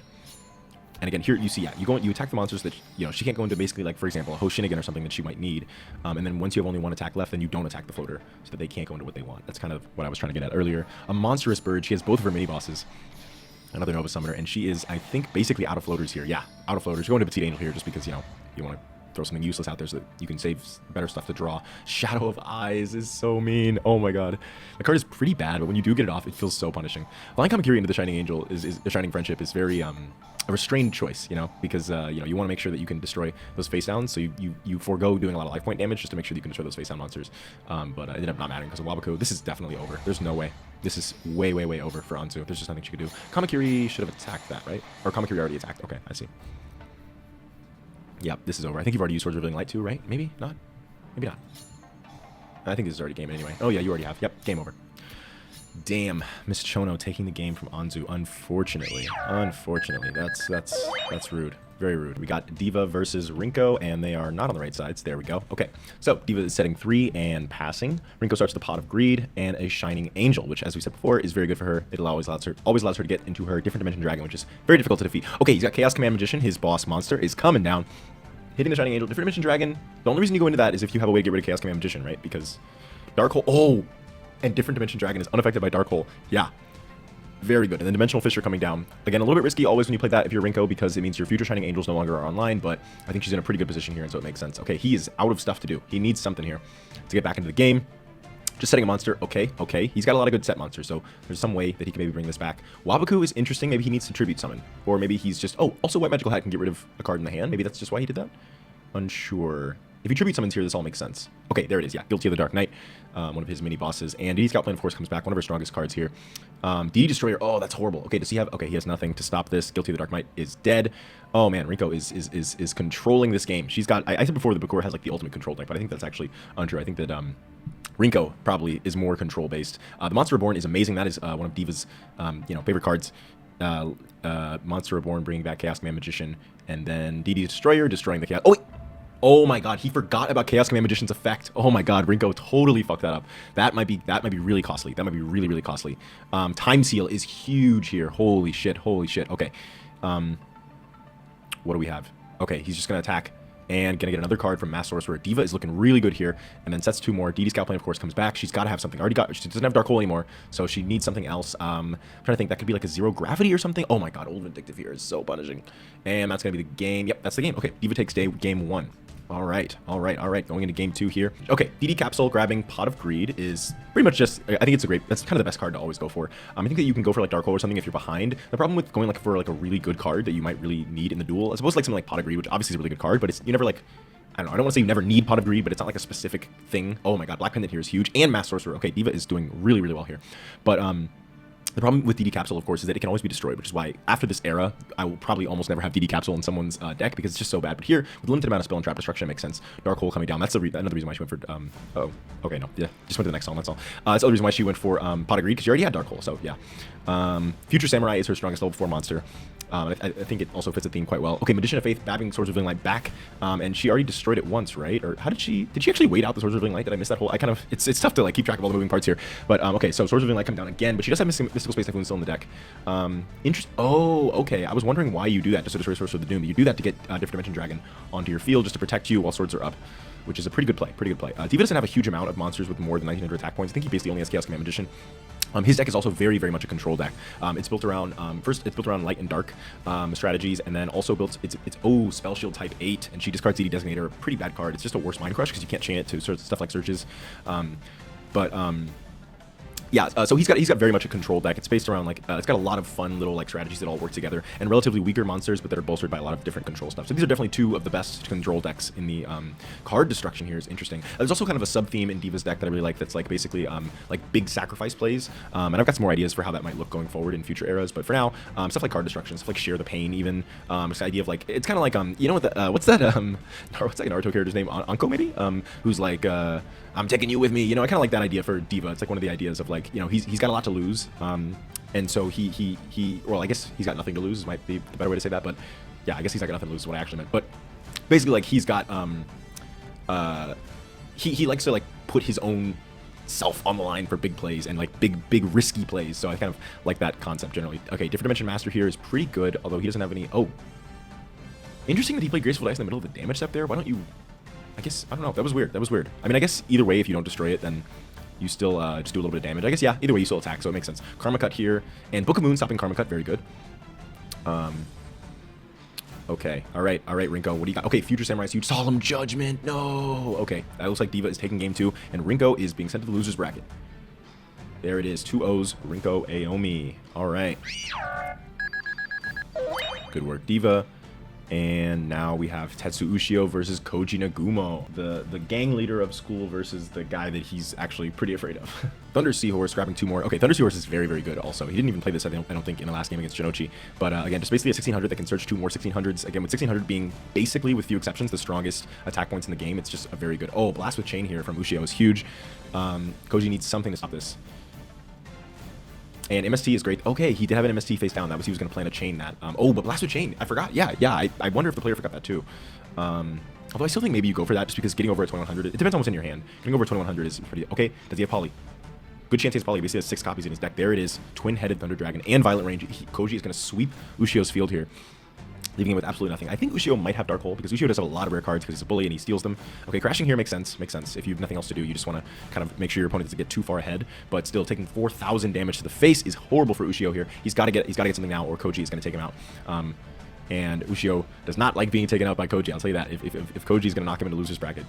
And again, here you see, yeah, you attack the monsters that, you know, she can't go into basically, like, for example, a Hoshin or something that she might need. And then once you have only 1 attack left, then you don't attack the floater so that they can't go into what they want. That's kind of what I was trying to get at earlier. A Monstrous Bird. She has both of her mini bosses. Another Nova Summoner. And she is, I think, basically out of floaters here. Yeah, out of floaters. You're going to Petite Angel here just because, you know, you want to throw something useless out there so that you can save better stuff to draw. Shadow of Eyes is so mean. Oh my god. The card is pretty bad, but when you do get it off, it feels so punishing. Flying Kamakiri into the Shining Angel is the Shining Friendship is very a restrained choice, you know, because you know, you want to make sure that you can destroy those face downs, so you forego doing a lot of life point damage just to make sure that you can destroy those face down monsters. But it ended up not mattering because of Wabaku. This is definitely over. There's no way. This is way, way, way over for Anzu. There's just nothing she could do. Kamakiri should have attacked that, right? Or Kamakiri already attacked. Okay, I see. Yep, this is over. I think you've already used Swords Revealing Light too, right? Maybe not. Maybe not. I think this is already game anyway. Oh yeah, you already have. Yep, game over. Damn, Miss Chono taking the game from Anzu. Unfortunately, that's rude. Very rude. We got Diva versus Rinko, and they are not on the right sides. There we go. Okay, so Diva is setting 3 and passing. Rinko starts the Pot of Greed and a Shining Angel, which, as we said before, is very good for her. It always allows her to get into her Different Dimension Dragon, which is very difficult to defeat. Okay, he's got Chaos Command Magician. His boss monster is coming down, hitting the Shining Angel. Different Dimension Dragon. The only reason you go into that is if you have a way to get rid of Chaos Command Magician, right? Because Dark Hole. Oh, and Different Dimension Dragon is unaffected by Dark Hole. Yeah. Very good. And then Dimensional Fissure coming down. Again, a little bit risky always when you play that if you're Rinko, because it means your future Shining Angels no longer are online, but I think she's in a pretty good position here, and so it makes sense. Okay, he is out of stuff to do. He needs something here to get back into the game. Just setting a monster. Okay. He's got a lot of good set monsters, so there's some way that he can maybe bring this back. Wabaku is interesting. Maybe he needs to Tribute Summon. Or maybe he's just... Oh, also White Magical Hat can get rid of a card in the hand. Maybe that's just why he did that? Unsure. If he Tribute Summons here, this all makes sense. Okay, there it is. Yeah, Guilty of the Dark Knight. One of his mini bosses. And DD Scout Plan, of course, comes back. One of our strongest cards here. DD Destroyer. Oh, that's horrible. Okay, does he have... Okay, he has nothing to stop this. Guilty of the Dark Knight is dead. Oh, man, Rinko is controlling this game. She's got... I said before the Bakura has, like, the ultimate control deck, but I think that's actually untrue. I think that... Rinko probably is more control-based. The Monster Reborn is amazing. That is one of Diva's, favorite cards. Monster Reborn bringing back Chaos Command Magician, and then DD Destroyer destroying the Chaos... Oh, wait! Oh my god, he forgot about Chaos Command Magician's effect. Oh my god, Rinko totally fucked that up. That might be really costly. That might be really, really costly. Time Seal is huge here. Holy shit, holy shit. Okay. What do we have? Okay, he's just gonna attack and gonna get another card from Mass Sorcerer. Diva is looking really good here, and then sets 2 more. DD Scout Plan, of course, comes back. She's got to have something. She doesn't have Dark Hole anymore, so she needs something else. I'm trying to think. That could be like a Zero Gravity or something. Oh my god, Old Vindictive here is so punishing. And that's gonna be the game. Yep, that's the game. Okay, Diva takes game 1. All right. Going into game 2 here. Okay, DD Capsule grabbing Pot of Greed is pretty much just... I think it's a great... That's kind of the best card to always go for. I think that you can go for like Dark Hole or something if you're behind. The problem with going for a really good card that you might really need in the duel, as opposed to like something like Pot of Greed, which obviously is a really good card, but it's you never like... I don't want to say you never need Pot of Greed, but it's not like a specific thing. Oh my god, Black Pendant here is huge. And Mass Sorcerer. Okay, Diva is doing really, really well here. But, the problem with DD Capsule, of course, is that it can always be destroyed, which is why after this era, I will probably almost never have DD Capsule in someone's deck because it's just so bad. But here, with a limited amount of spell and trap destruction, it makes sense. Dark Hole coming down. That's another reason why she went for... oh, okay, no. Yeah, just went to the next song, that's all. That's the other reason why she went for Pot of Greed, because she already had Dark Hole, so yeah. Future Samurai is her strongest level 4 monster. I think it also fits the theme quite well. Okay, Magician of Faith, babbing Swords of Revealing Light back, and she already destroyed it once, right? Or how did she actually wait out the Swords of Revealing Light? Did I miss that whole... It's tough to like keep track of all the moving parts here. But okay, so Swords of Revealing Light come down again, but she does have Mystical Space Typhoon still in the deck. Oh, okay. I was wondering why you do that, just to destroy Sorcerer of the Doom. You do that to get Different Dimension Dragon onto your field, just to protect you while swords are up, which is a pretty good play. Diva doesn't have a huge amount of monsters with more than 1900 attack points. I think he basically only has Chaos Command Magician. His deck is also very, very much a control deck. It's built around first it's built around light and dark strategies, and then also built it's Spell Shield type 8, and she discards DD Designator, a pretty bad card. It's just a worse Mind Crush because you can't chain it to stuff like searches. Yeah, so he's got very much a control deck. It's based around like it's got a lot of fun little like strategies that all work together, and relatively weaker monsters, but that are bolstered by a lot of different control stuff. So these are definitely 2 of the best control decks in the card destruction here is interesting. There's also kind of a sub theme in Diva's deck that I really like. That's like basically like big sacrifice plays, and I've got some more ideas for how that might look going forward in future eras. But for now, stuff like card destruction, stuff like Share the Pain, even this idea of like it's kind of like you know what the what's that Naruto character's name? Anko maybe? Who's like I'm taking you with me. You know, I kind of like that idea for Diva. It's like one of the ideas of like, you know, he's got a lot to lose, and so well, I guess he's got nothing to lose might be the better way to say that, but yeah, I guess he's not got nothing to lose is what I actually meant. But basically, like he's got he likes to like put his own self on the line for big plays and like big risky plays. So I kind of like that concept generally. Okay, Different Dimension Master here is pretty good, although he doesn't have any. Oh, interesting that he played Graceful Dice in the middle of the damage step there. Why don't you? I guess, I don't know. That was weird. I mean, I guess either way, if you don't destroy it, then you still just do a little bit of damage. I guess, yeah, either way, you still attack, so it makes sense. Karma Cut here, and Book of Moon stopping Karma Cut, very good. Okay, all right, Rinko, what do you got? Okay, Future Samurai's huge. Solemn Judgment, no! Okay, that looks like Diva is taking game 2, and Rinko is being sent to the loser's bracket. There it is, 2 O's, Rinko Aomi. All right. Good work, Diva. And now we have Tetsu Ushio versus Koji Nagumo, the gang leader of school versus the guy that he's actually pretty afraid of. Thunder Seahorse grabbing 2 more. Okay, Thunder Seahorse is very, very good also. He didn't even play this, I don't think, in the last game against Shinochi. But again, just basically a 1600 that can search 2 more 1600s. Again, with 1600 being basically, with few exceptions, the strongest attack points in the game, it's just a very good... Oh, Blast with Chain here from Ushio is huge. Koji needs something to stop this. And MST is great. Okay, he did have an MST face down. That was he was going to plan a chain that. Oh, but Blast with Chain. I forgot. Yeah. I wonder if the player forgot that too. Although I still think maybe you go for that just because getting over at 2100, it depends on what's in your hand. Getting over 2100 is pretty... Okay, does he have Poly? Good chance he has Poly. Basically has 6 copies in his deck. There it is. Twin-headed Thunder Dragon and Violent Range. Koji is going to sweep Ushio's field here, leaving him with absolutely nothing. I think Ushio might have Dark Hole because Ushio does have a lot of rare cards because he's a bully and he steals them. Okay, crashing here makes sense. Makes sense. If you have nothing else to do, you just want to kind of make sure your opponent doesn't get too far ahead. But still, taking 4,000 damage to the face is horrible for Ushio here. He's got to get something now, or Koji is going to take him out. And Ushio does not like being taken out by Koji. I'll tell you that. If Koji is going to knock him into loser's bracket,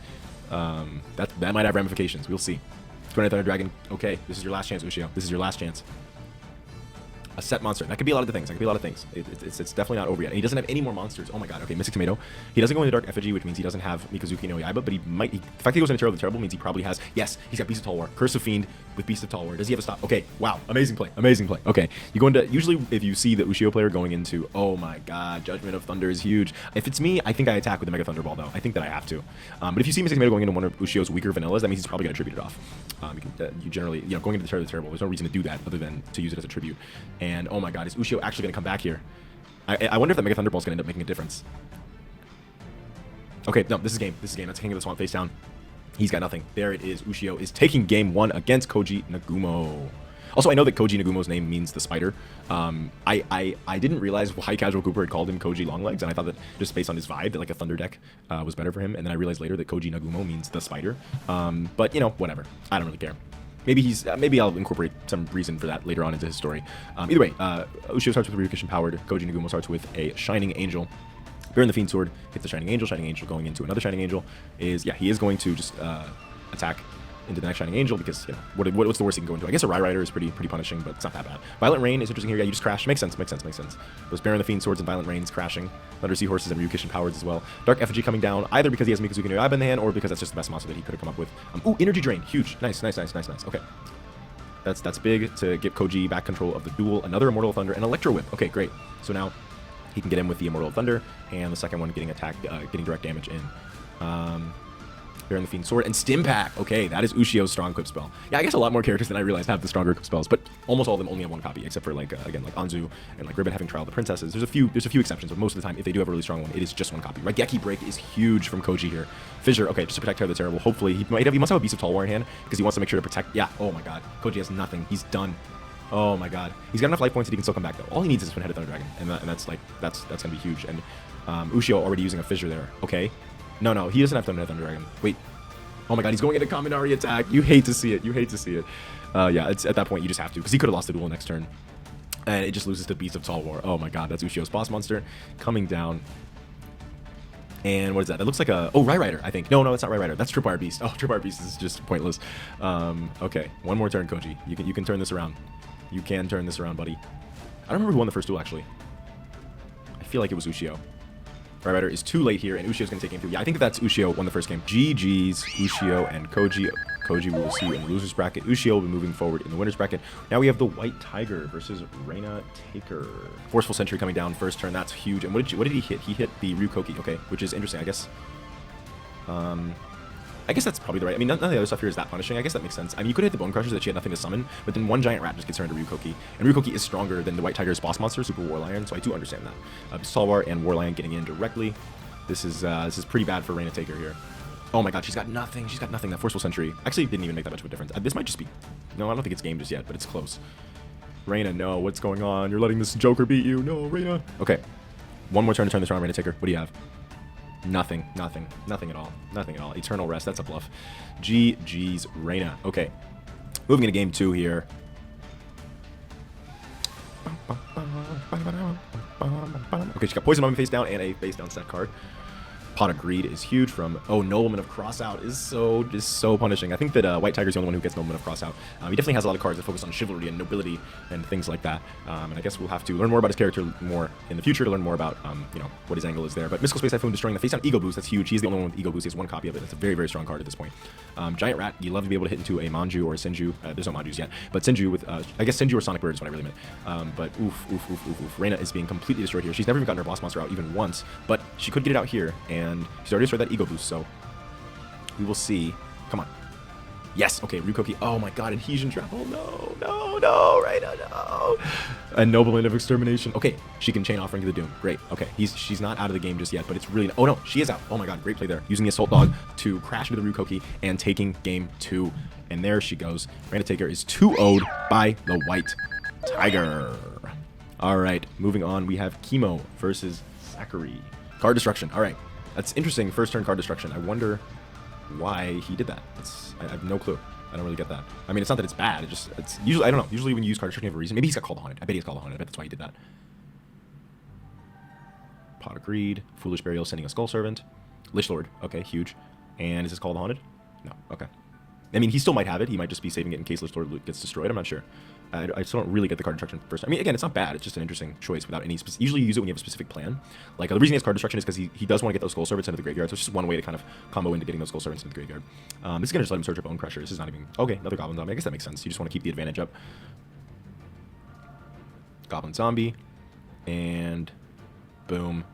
that might have ramifications. We'll see. 20th Thunder Dragon. Okay, this is your last chance, Ushio. This is your last chance. A set monster. That could be a lot of the things. That could be a lot of things. It's definitely not over yet. And he doesn't have any more monsters. Oh my god. Okay, Mystic Tomato. He doesn't go into Dark Effigy, which means he doesn't have Mikazuki no Yaiba, but he might... the fact that he goes into Terror of the Terrible means he probably has... Yes, he's got Beast of Tall War. Curse of Fiend with Beast of Tall War. Does he have a stop? Okay, wow. Amazing play. Amazing play. Okay, you go into... Usually, if you see the Ushio player going into... Oh my god, Judgment of Thunder is huge. If it's me, I think I attack with the Mega Thunderball, though. I think that I have to. But if you see Mystic Tomato going into one of Ushio's weaker vanillas, that means he's probably going to tribute it off. You generally... You know, going into the Terror of the Terrible, there's no reason to do that other than to use it as a tribute. And oh my god, is Ushio actually going to come back here? I wonder if that Mega Thunderball is going to end up making a difference. Okay, no, this is game. This is game. That's King of the Swamp face down. He's got nothing. There it is. Ushio is taking game 1 against Koji Nagumo. Also, I know that Koji Nagumo's name means the spider. I didn't realize why Casual Cooper had called him Koji Longlegs, and I thought that just based on his vibe, that like a Thunder deck was better for him. And then I realized later that Koji Nagumo means the spider. But, you know, whatever. I don't really care. Maybe I'll incorporate some reason for that later on into his story. Either way, Ushio starts with Ryukushin powered. Koji Nagumo starts with a Shining Angel. Baron the Fiend Sword hits the Shining Angel. Shining Angel going into another Shining Angel is, yeah, he is going to just attack into the next Shining Angel because, you know, what's the worst he can go into? I guess a Rai Rider is pretty punishing, but it's not that bad. Violent Rain is interesting here. Yeah, you just crash. Makes sense. Those Baron the Fiend Swords and Violent Rains crashing. Thunder Seahorses and Ryukishin Powers as well. Dark Effigy coming down either because he has Mikazuki no Yaiba in the hand or because that's just the best monster that he could have come up with. Ooh, Energy Drain. Huge. Nice. Okay. That's big to get Koji back control of the duel. Another Immortal Thunder and Electro Whip. Okay, great. So now he can get in with the Immortal Thunder, and the second one getting direct damage in. Baron the Fiend Sword and Stim Pack. Okay, that is Ushio's strong equip spell. Yeah, I guess a lot more characters than I realized have the stronger equip spells, but almost all of them only have one copy, except for like again like Anzu and like Ribbon having Trial of the Princesses. There's a few exceptions, but most of the time, if they do have a really strong one, it is just one copy. Raigeki Break is huge from Koji here. Fissure, okay, just to protect Terror of the Terrible. Hopefully, he must have a Beast of Tall War in hand because he wants to make sure to protect. Yeah. Oh my God, Koji has nothing. He's done. Oh my God, he's got enough life points that he can still come back though. All he needs is Twin-Headed Thunder Dragon, and that's gonna be huge. And Ushio already using a Fissure there. Okay, no, he doesn't have Twin-Headed Thunder Dragon. Wait. Oh my God, he's going into Kaminari attack. You hate to see it. Yeah, it's at that point you just have to, because he could have lost the duel next turn. And it just loses to Beast of Tall War. Oh my God, that's Ushio's boss monster coming down. And what is that? That looks like a... Oh, Rai Rider, I think. No, it's not Rai Rider. That's Tripwire Beast. Oh, Tripwire Beast is just pointless. Okay, one more turn, Koji. You can turn this around. You can turn this around, buddy. I don't remember who won the first duel, actually. I feel like it was Ushio. Rai Rider is too late here, and Ushio's going to take game 2. Yeah, I think that's Ushio won the first game. GG's, Ushio and Koji. Koji we will see in the loser's bracket. Ushio will be moving forward in the winner's bracket. Now we have the White Tiger versus Reyna Taker. Forceful Sentry coming down first turn. That's huge. And what did he hit? He hit the Ryukoki, okay, which is interesting, I guess. I guess that's probably the right... I mean, none of the other stuff here is that punishing. I guess that makes sense. I mean, you could hit the Bone Crushers that she had nothing to summon, but then one Giant Rat just gets her into Ryukoki. And Ryukoki is stronger than the White Tiger's boss monster, Super War Lion, so I do understand that. Salwar and War Lion getting in directly. This is pretty bad for Reyna Taker here. Oh my God, she's got nothing. That Forceful Sentry actually didn't even make that much of a difference. This might just be... No, I don't think it's game just yet, but it's close. Reyna, no, what's going on? You're letting this Joker beat you. No, Reyna. Okay. One more turn to turn this around, Reyna Taker. What do you have? Nothing at all. Eternal Rest, that's a bluff. GG's Reyna. Okay. Moving into game 2 here. Okay, she's got Poison Mummy face down and a face down set card. Pot of Greed is huge from... Oh, Nobleman of Crossout is so punishing. I think that White Tiger's the only one who gets Nobleman of Crossout. He definitely has a lot of cards that focus on chivalry and nobility and things like that. And I guess we'll have to learn more about his character more in the future to learn more about, you know, what his angle is there. But Mystical Space Typhoon destroying the face down Ego Boost, that's huge. He's the only one with Ego Boost. He has one copy of it. That's a very, very strong card at this point. Giant Rat, you love to be able to hit into a Manju or a Senju. There's no Manjus yet. But Senju with... I guess Senju or Sonic Bird is what I really meant. But oof. Reyna is being completely destroyed here. She's never even gotten her boss monster out even once. But she could get it out here. And she's already destroyed that Ego Boost, so we will see. Come on. Yes, okay, Ryukoki. Oh my god, Adhesion Trap. Oh no, no, no, Reyna, no. A Nobleman of Extermination. Okay, she can Chain Offering to the Doom. Great, okay. She's not out of the game just yet, but it's really... Oh no, she is out. Oh my god, great play there. Using the Assault Dog to crash into the Ryukoki and taking game 2. And there she goes. Reyna Taker is 2-0'd by the White Tiger. Alright, moving on. We have Chemo versus Zachary. Card Destruction. Alright, that's interesting. First turn card destruction. I wonder why he did that. I have no clue. I don't really get that. I mean, it's not that it's bad. It's usually, I don't know. Usually when you use card destruction, you have a reason. Maybe he's got Call the Haunted. I bet he's Call the Haunted. I bet that's why he did that. Pot of Greed. Foolish Burial, sending a Skull Servant. Lich Lord. Okay, huge. And is this Call the Haunted? No. Okay. I mean, he still might have it. He might just be saving it in case Lich Lord gets destroyed. I'm not sure. I still don't really get the card destruction first. I mean, again, it's not bad. It's just an interesting choice without any... Usually you use it when you have a specific plan. Like, the reason he has card destruction is because he does want to get those Skull Servants into the graveyard. So it's just one way to kind of combo into getting those Skull Servants into the graveyard. This is going to just let him search up Bone Crusher. This is not even... Okay, another Goblin Zombie. I guess that makes sense. You just want to keep the advantage up. Goblin Zombie. And... boom.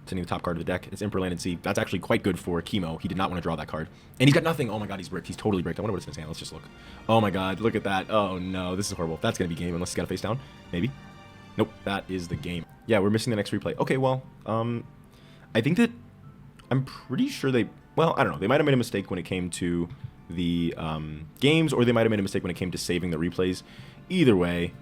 Sending the top card of the deck. It's Imperland and Sea. That's actually quite good for Chemo. He did not want to draw that card. And he's got nothing. Oh my god, he's bricked. He's totally bricked. I wonder what it's in his hand. Let's just look. Oh my god, look at that. Oh no, this is horrible. That's going to be game unless he's got a face down. Maybe. Nope, that is the game. Yeah, we're missing the next replay. Okay, well, I think that... I'm pretty sure they... Well, I don't know. They might have made a mistake when it came to the games, or they might have made a mistake when it came to saving the replays. Either way,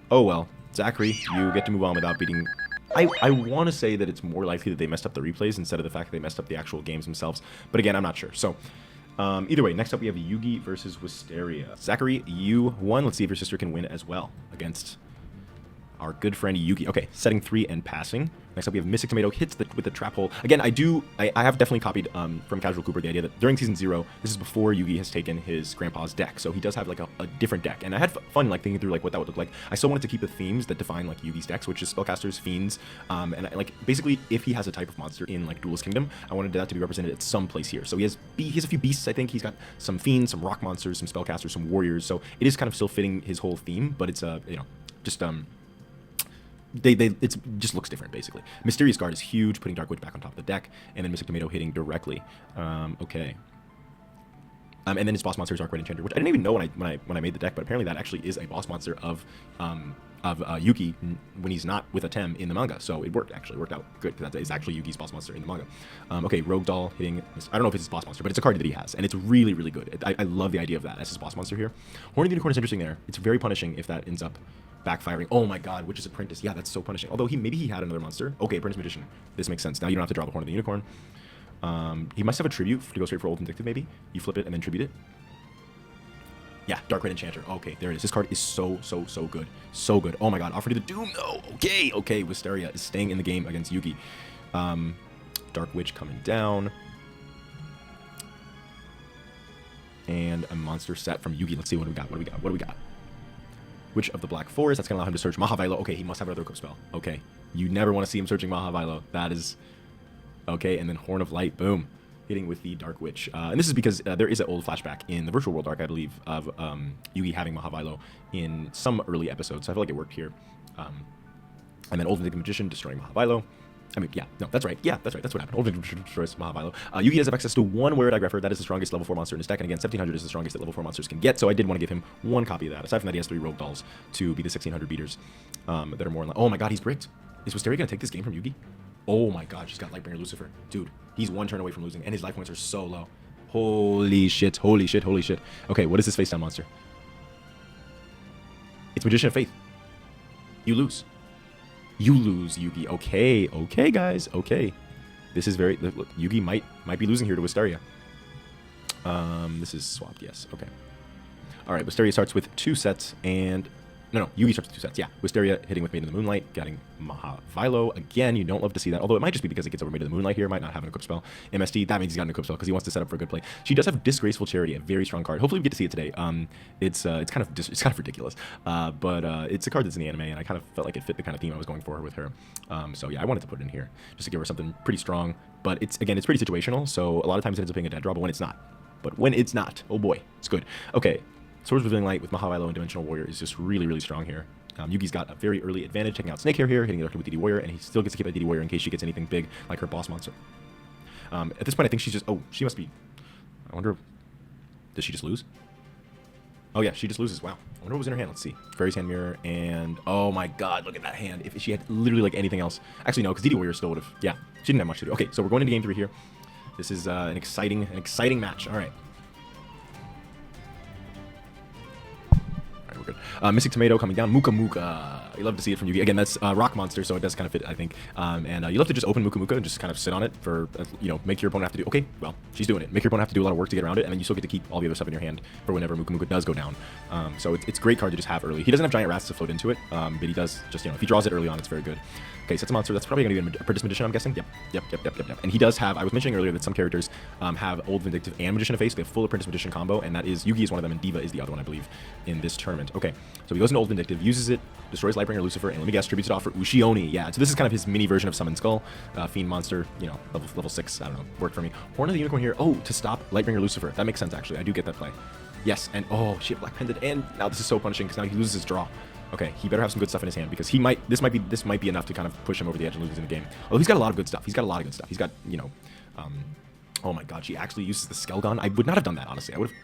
oh well. Zachary, you get to move on without beating... I want to say that it's more likely that they messed up the replays instead of the fact that they messed up the actual games themselves. But again, I'm not sure. So, either way, next up we have Yugi versus Wisteria. Zachary, you won. Let's see if your sister can win as well against our good friend Yugi. Okay, setting 3 and passing. Next up we have Mystic Tomato hits with the trap hole. Again, I have definitely copied from Casual Cooper the idea that during Season 0, this is before Yugi has taken his grandpa's deck, so he does have like a different deck. And I had fun like thinking through like what that would look like. I still wanted to keep the themes that define like Yugi's decks, which is Spellcasters, Fiends, and like basically if he has a type of monster in like Duelist Kingdom, I wanted that to be represented at some place here. So he has a few beasts, I think. He's got some Fiends, some Rock Monsters, some Spellcasters, some Warriors, so it is kind of still fitting his whole theme, but it's you know, just it just looks different, basically. Mysterious Guard is huge, putting Dark Witch back on top of the deck, and then Mystic Tomato hitting directly. Okay. And then his boss monster is Dark Red Enchanter, which I didn't even know when I made the deck, but apparently that actually is a boss monster of Yugi when he's not with a Tem in the manga. So it worked out good, because that is actually Yugi's boss monster in the manga. Okay, Rogue Doll hitting... I don't know if it's his boss monster, but it's a card that he has, and it's really, really good. I love the idea of that as his boss monster here. Horn of the Unicorn is interesting there. It's very punishing if that ends up backfiring. Oh my god, Witch's Apprentice. Yeah, that's so punishing. Although maybe he had another monster. Okay, Apprentice Magician. This makes sense. Now you don't have to draw the Horn of the Unicorn. He must have a Tribute to go straight for Old Vindictive, maybe. You flip it and then Tribute it. Yeah, Dark Red Enchanter. Okay, there it is. This card is so good. So good. Oh my god, Offer to the Doom, no! Okay, Wisteria is staying in the game against Yugi. Dark Witch coming down. And a monster set from Yugi. Let's see what we got. Witch of the Black Forest. That's going to allow him to search Mahavilo. Okay, he must have another equip spell. Okay. You never want to see him searching Mahavilo. That is... Okay, and then Horn of Light. Boom. Hitting with the Dark Witch. And this is because there is an old flashback in the Virtual World arc, I believe, of Yugi having Mahavilo in some early episodes. So I feel like it worked here. And then Old Vindictive Magician destroying Mahavilo. I mean, yeah, no, that's right. Yeah, that's right. That's what happened. Old Vindictive Magician destroys Mahavilo. Yugi does have access to one Weird Digrapher. That is the strongest level 4 monster in his deck. And again, 1700 is the strongest that level 4 monsters can get. So I did want to give him one copy of that. Aside from that, he has 3 Rogue Dolls to be the 1600 beaters that are more in line. Oh my god, he's bricked. Is Wisteria going to take this game from Yugi? Oh my god, she's got Lightbringer Lucifer. Dude, he's one turn away from losing, and his life points are so low. Holy shit. Okay, what is this face down monster? It's Magician of Faith. You lose. You lose, Yugi. Okay, guys. Okay. This is very... Look, Yugi might be losing here to Wisteria. This is swapped, yes. Okay. Alright, Wisteria starts with 2 sets, and... No, Yugi starts with 2 sets, yeah. Wisteria hitting with Maiden of the Moonlight, getting Mahavilo. Again, you don't love to see that, although it might just be because it gets over Maiden of the Moonlight here. Might not have an equip spell. MSD, that means he's got an equip spell because he wants to set up for a good play. She does have Disgraceful Charity, a very strong card. Hopefully we get to see it today. It's kind of ridiculous, but it's a card that's in the anime, and I kind of felt like it fit the kind of theme I was going for with her. So yeah, I wanted to put it in here just to give her something pretty strong. But it's pretty situational, so a lot of times it ends up being a dead draw, but when it's not, oh boy, it's good. Okay. Swords Revealing Light with Mahavilo and Dimensional Warrior is just really, really strong here. Yugi's got a very early advantage, taking out Snakehair here, hitting directly with DD Warrior, and he still gets to keep that DD Warrior in case she gets anything big like her boss monster. At this point, I think she's just... Oh, she must be... I wonder... Does she just lose? Oh yeah, she just loses. Wow. I wonder what was in her hand. Let's see. Fairy's hand mirror, and oh my god, look at that hand. If she had literally like anything else. Actually, no, because DD Warrior still would have. Yeah, she didn't have much to do. Okay, so we're going into game 3 here. This is an exciting match. All right. We're good. Mystic Tomato coming down. Muka Muka. You love to see it from Yugi. Again, that's Rock Monster, so it does kind of fit, I think. And you love to just open Muka Muka and just kind of sit on it for, you know, make your opponent have to do... Okay, well, she's doing it. Make your opponent have to do a lot of work to get around it, and then you still get to keep all the other stuff in your hand for whenever Muka Muka does go down. So it's a great card to just have early. He doesn't have Giant Rats to float into it, but he does just, you know, if he draws it early on, it's very good. Okay, sets a monster. That's probably going to be a Perdis Magician, I'm guessing. Yep. And he does have... I was mentioning earlier that some characters have Old Vindictive and Magician of Face. They have full Apprentice Magician combo, and that is... Yugi is one of them, and Diva is the other one, I believe, in this tournament. Okay, so he goes into Old Vindictive, uses it, destroys Lightbringer Lucifer, and let me guess, tributes it off for Ushioni. Yeah, so this is kind of his mini version of Summon Skull. Fiend Monster, you know, level 6, I don't know, worked for me. Horn of the Unicorn here. Oh, to stop Lightbringer Lucifer. That makes sense, actually. I do get that play. Yes, and oh, shit, Black Pendant, and now this is so punishing because now he loses his draw. Okay, he better have some good stuff in his hand because he might. This might be enough to kind of push him over the edge and lose in the game. Oh, he's got a lot of good stuff. He's got, you know, oh my god, she actually uses the Skelgon. I would not have done that, honestly. I would have.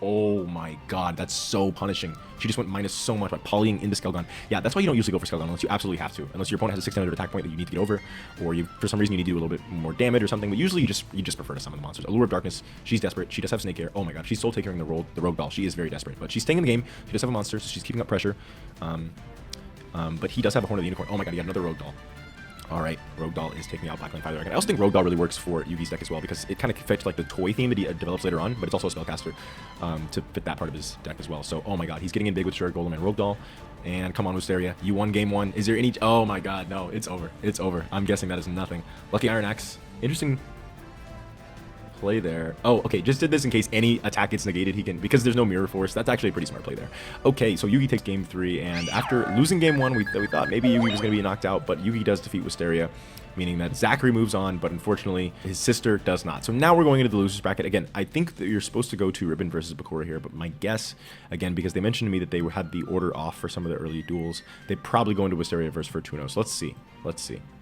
Oh my god, that's so punishing. She just went minus so much by polying into Skelgon. Yeah, that's why you don't usually go for Skelgon unless you absolutely have to. Unless your opponent has a 600 attack point that you need to get over, or you for some reason you need to do a little bit more damage or something. But usually you just prefer to summon the monsters. Allure of Darkness, she's desperate. She does have Snake Hair. Oh my god, she's soul takering the Rogue Doll. She is very desperate, but she's staying in the game. She does have a monster, so she's keeping up pressure. But he does have a Horn of the Unicorn. Oh my god, he got another Rogue Doll. Alright, Rogue Doll is taking out Blackline 5 Dragon. I also think Rogue Doll really works for Yugi's deck as well because it kind of fits like the toy theme that he develops later on, but it's also a spellcaster to fit that part of his deck as well. So, oh my god, he's getting in big with Shuriken Golem and Rogue Doll. And come on, Wisteria, you won game 1. Is there any... Oh my god, no, it's over. It's over. I'm guessing that is nothing. Lucky Iron Axe. Interesting play there. Oh, okay, just did this in case any attack gets negated. He can, because there's no Mirror Force. That's actually a pretty smart play there. Okay, so Yugi takes game 3, and after losing game 1, we thought maybe Yugi was going to be knocked out, but Yugi does defeat Wisteria, meaning that Zachary moves on, but unfortunately his sister does not. So now we're going into the losers bracket. Again, I think that you're supposed to go to Ribbon versus Bakura here, but my guess, again, because they mentioned to me that they had the order off for some of the early duels, they probably go into Wisteria versus Fortuno. So let's see.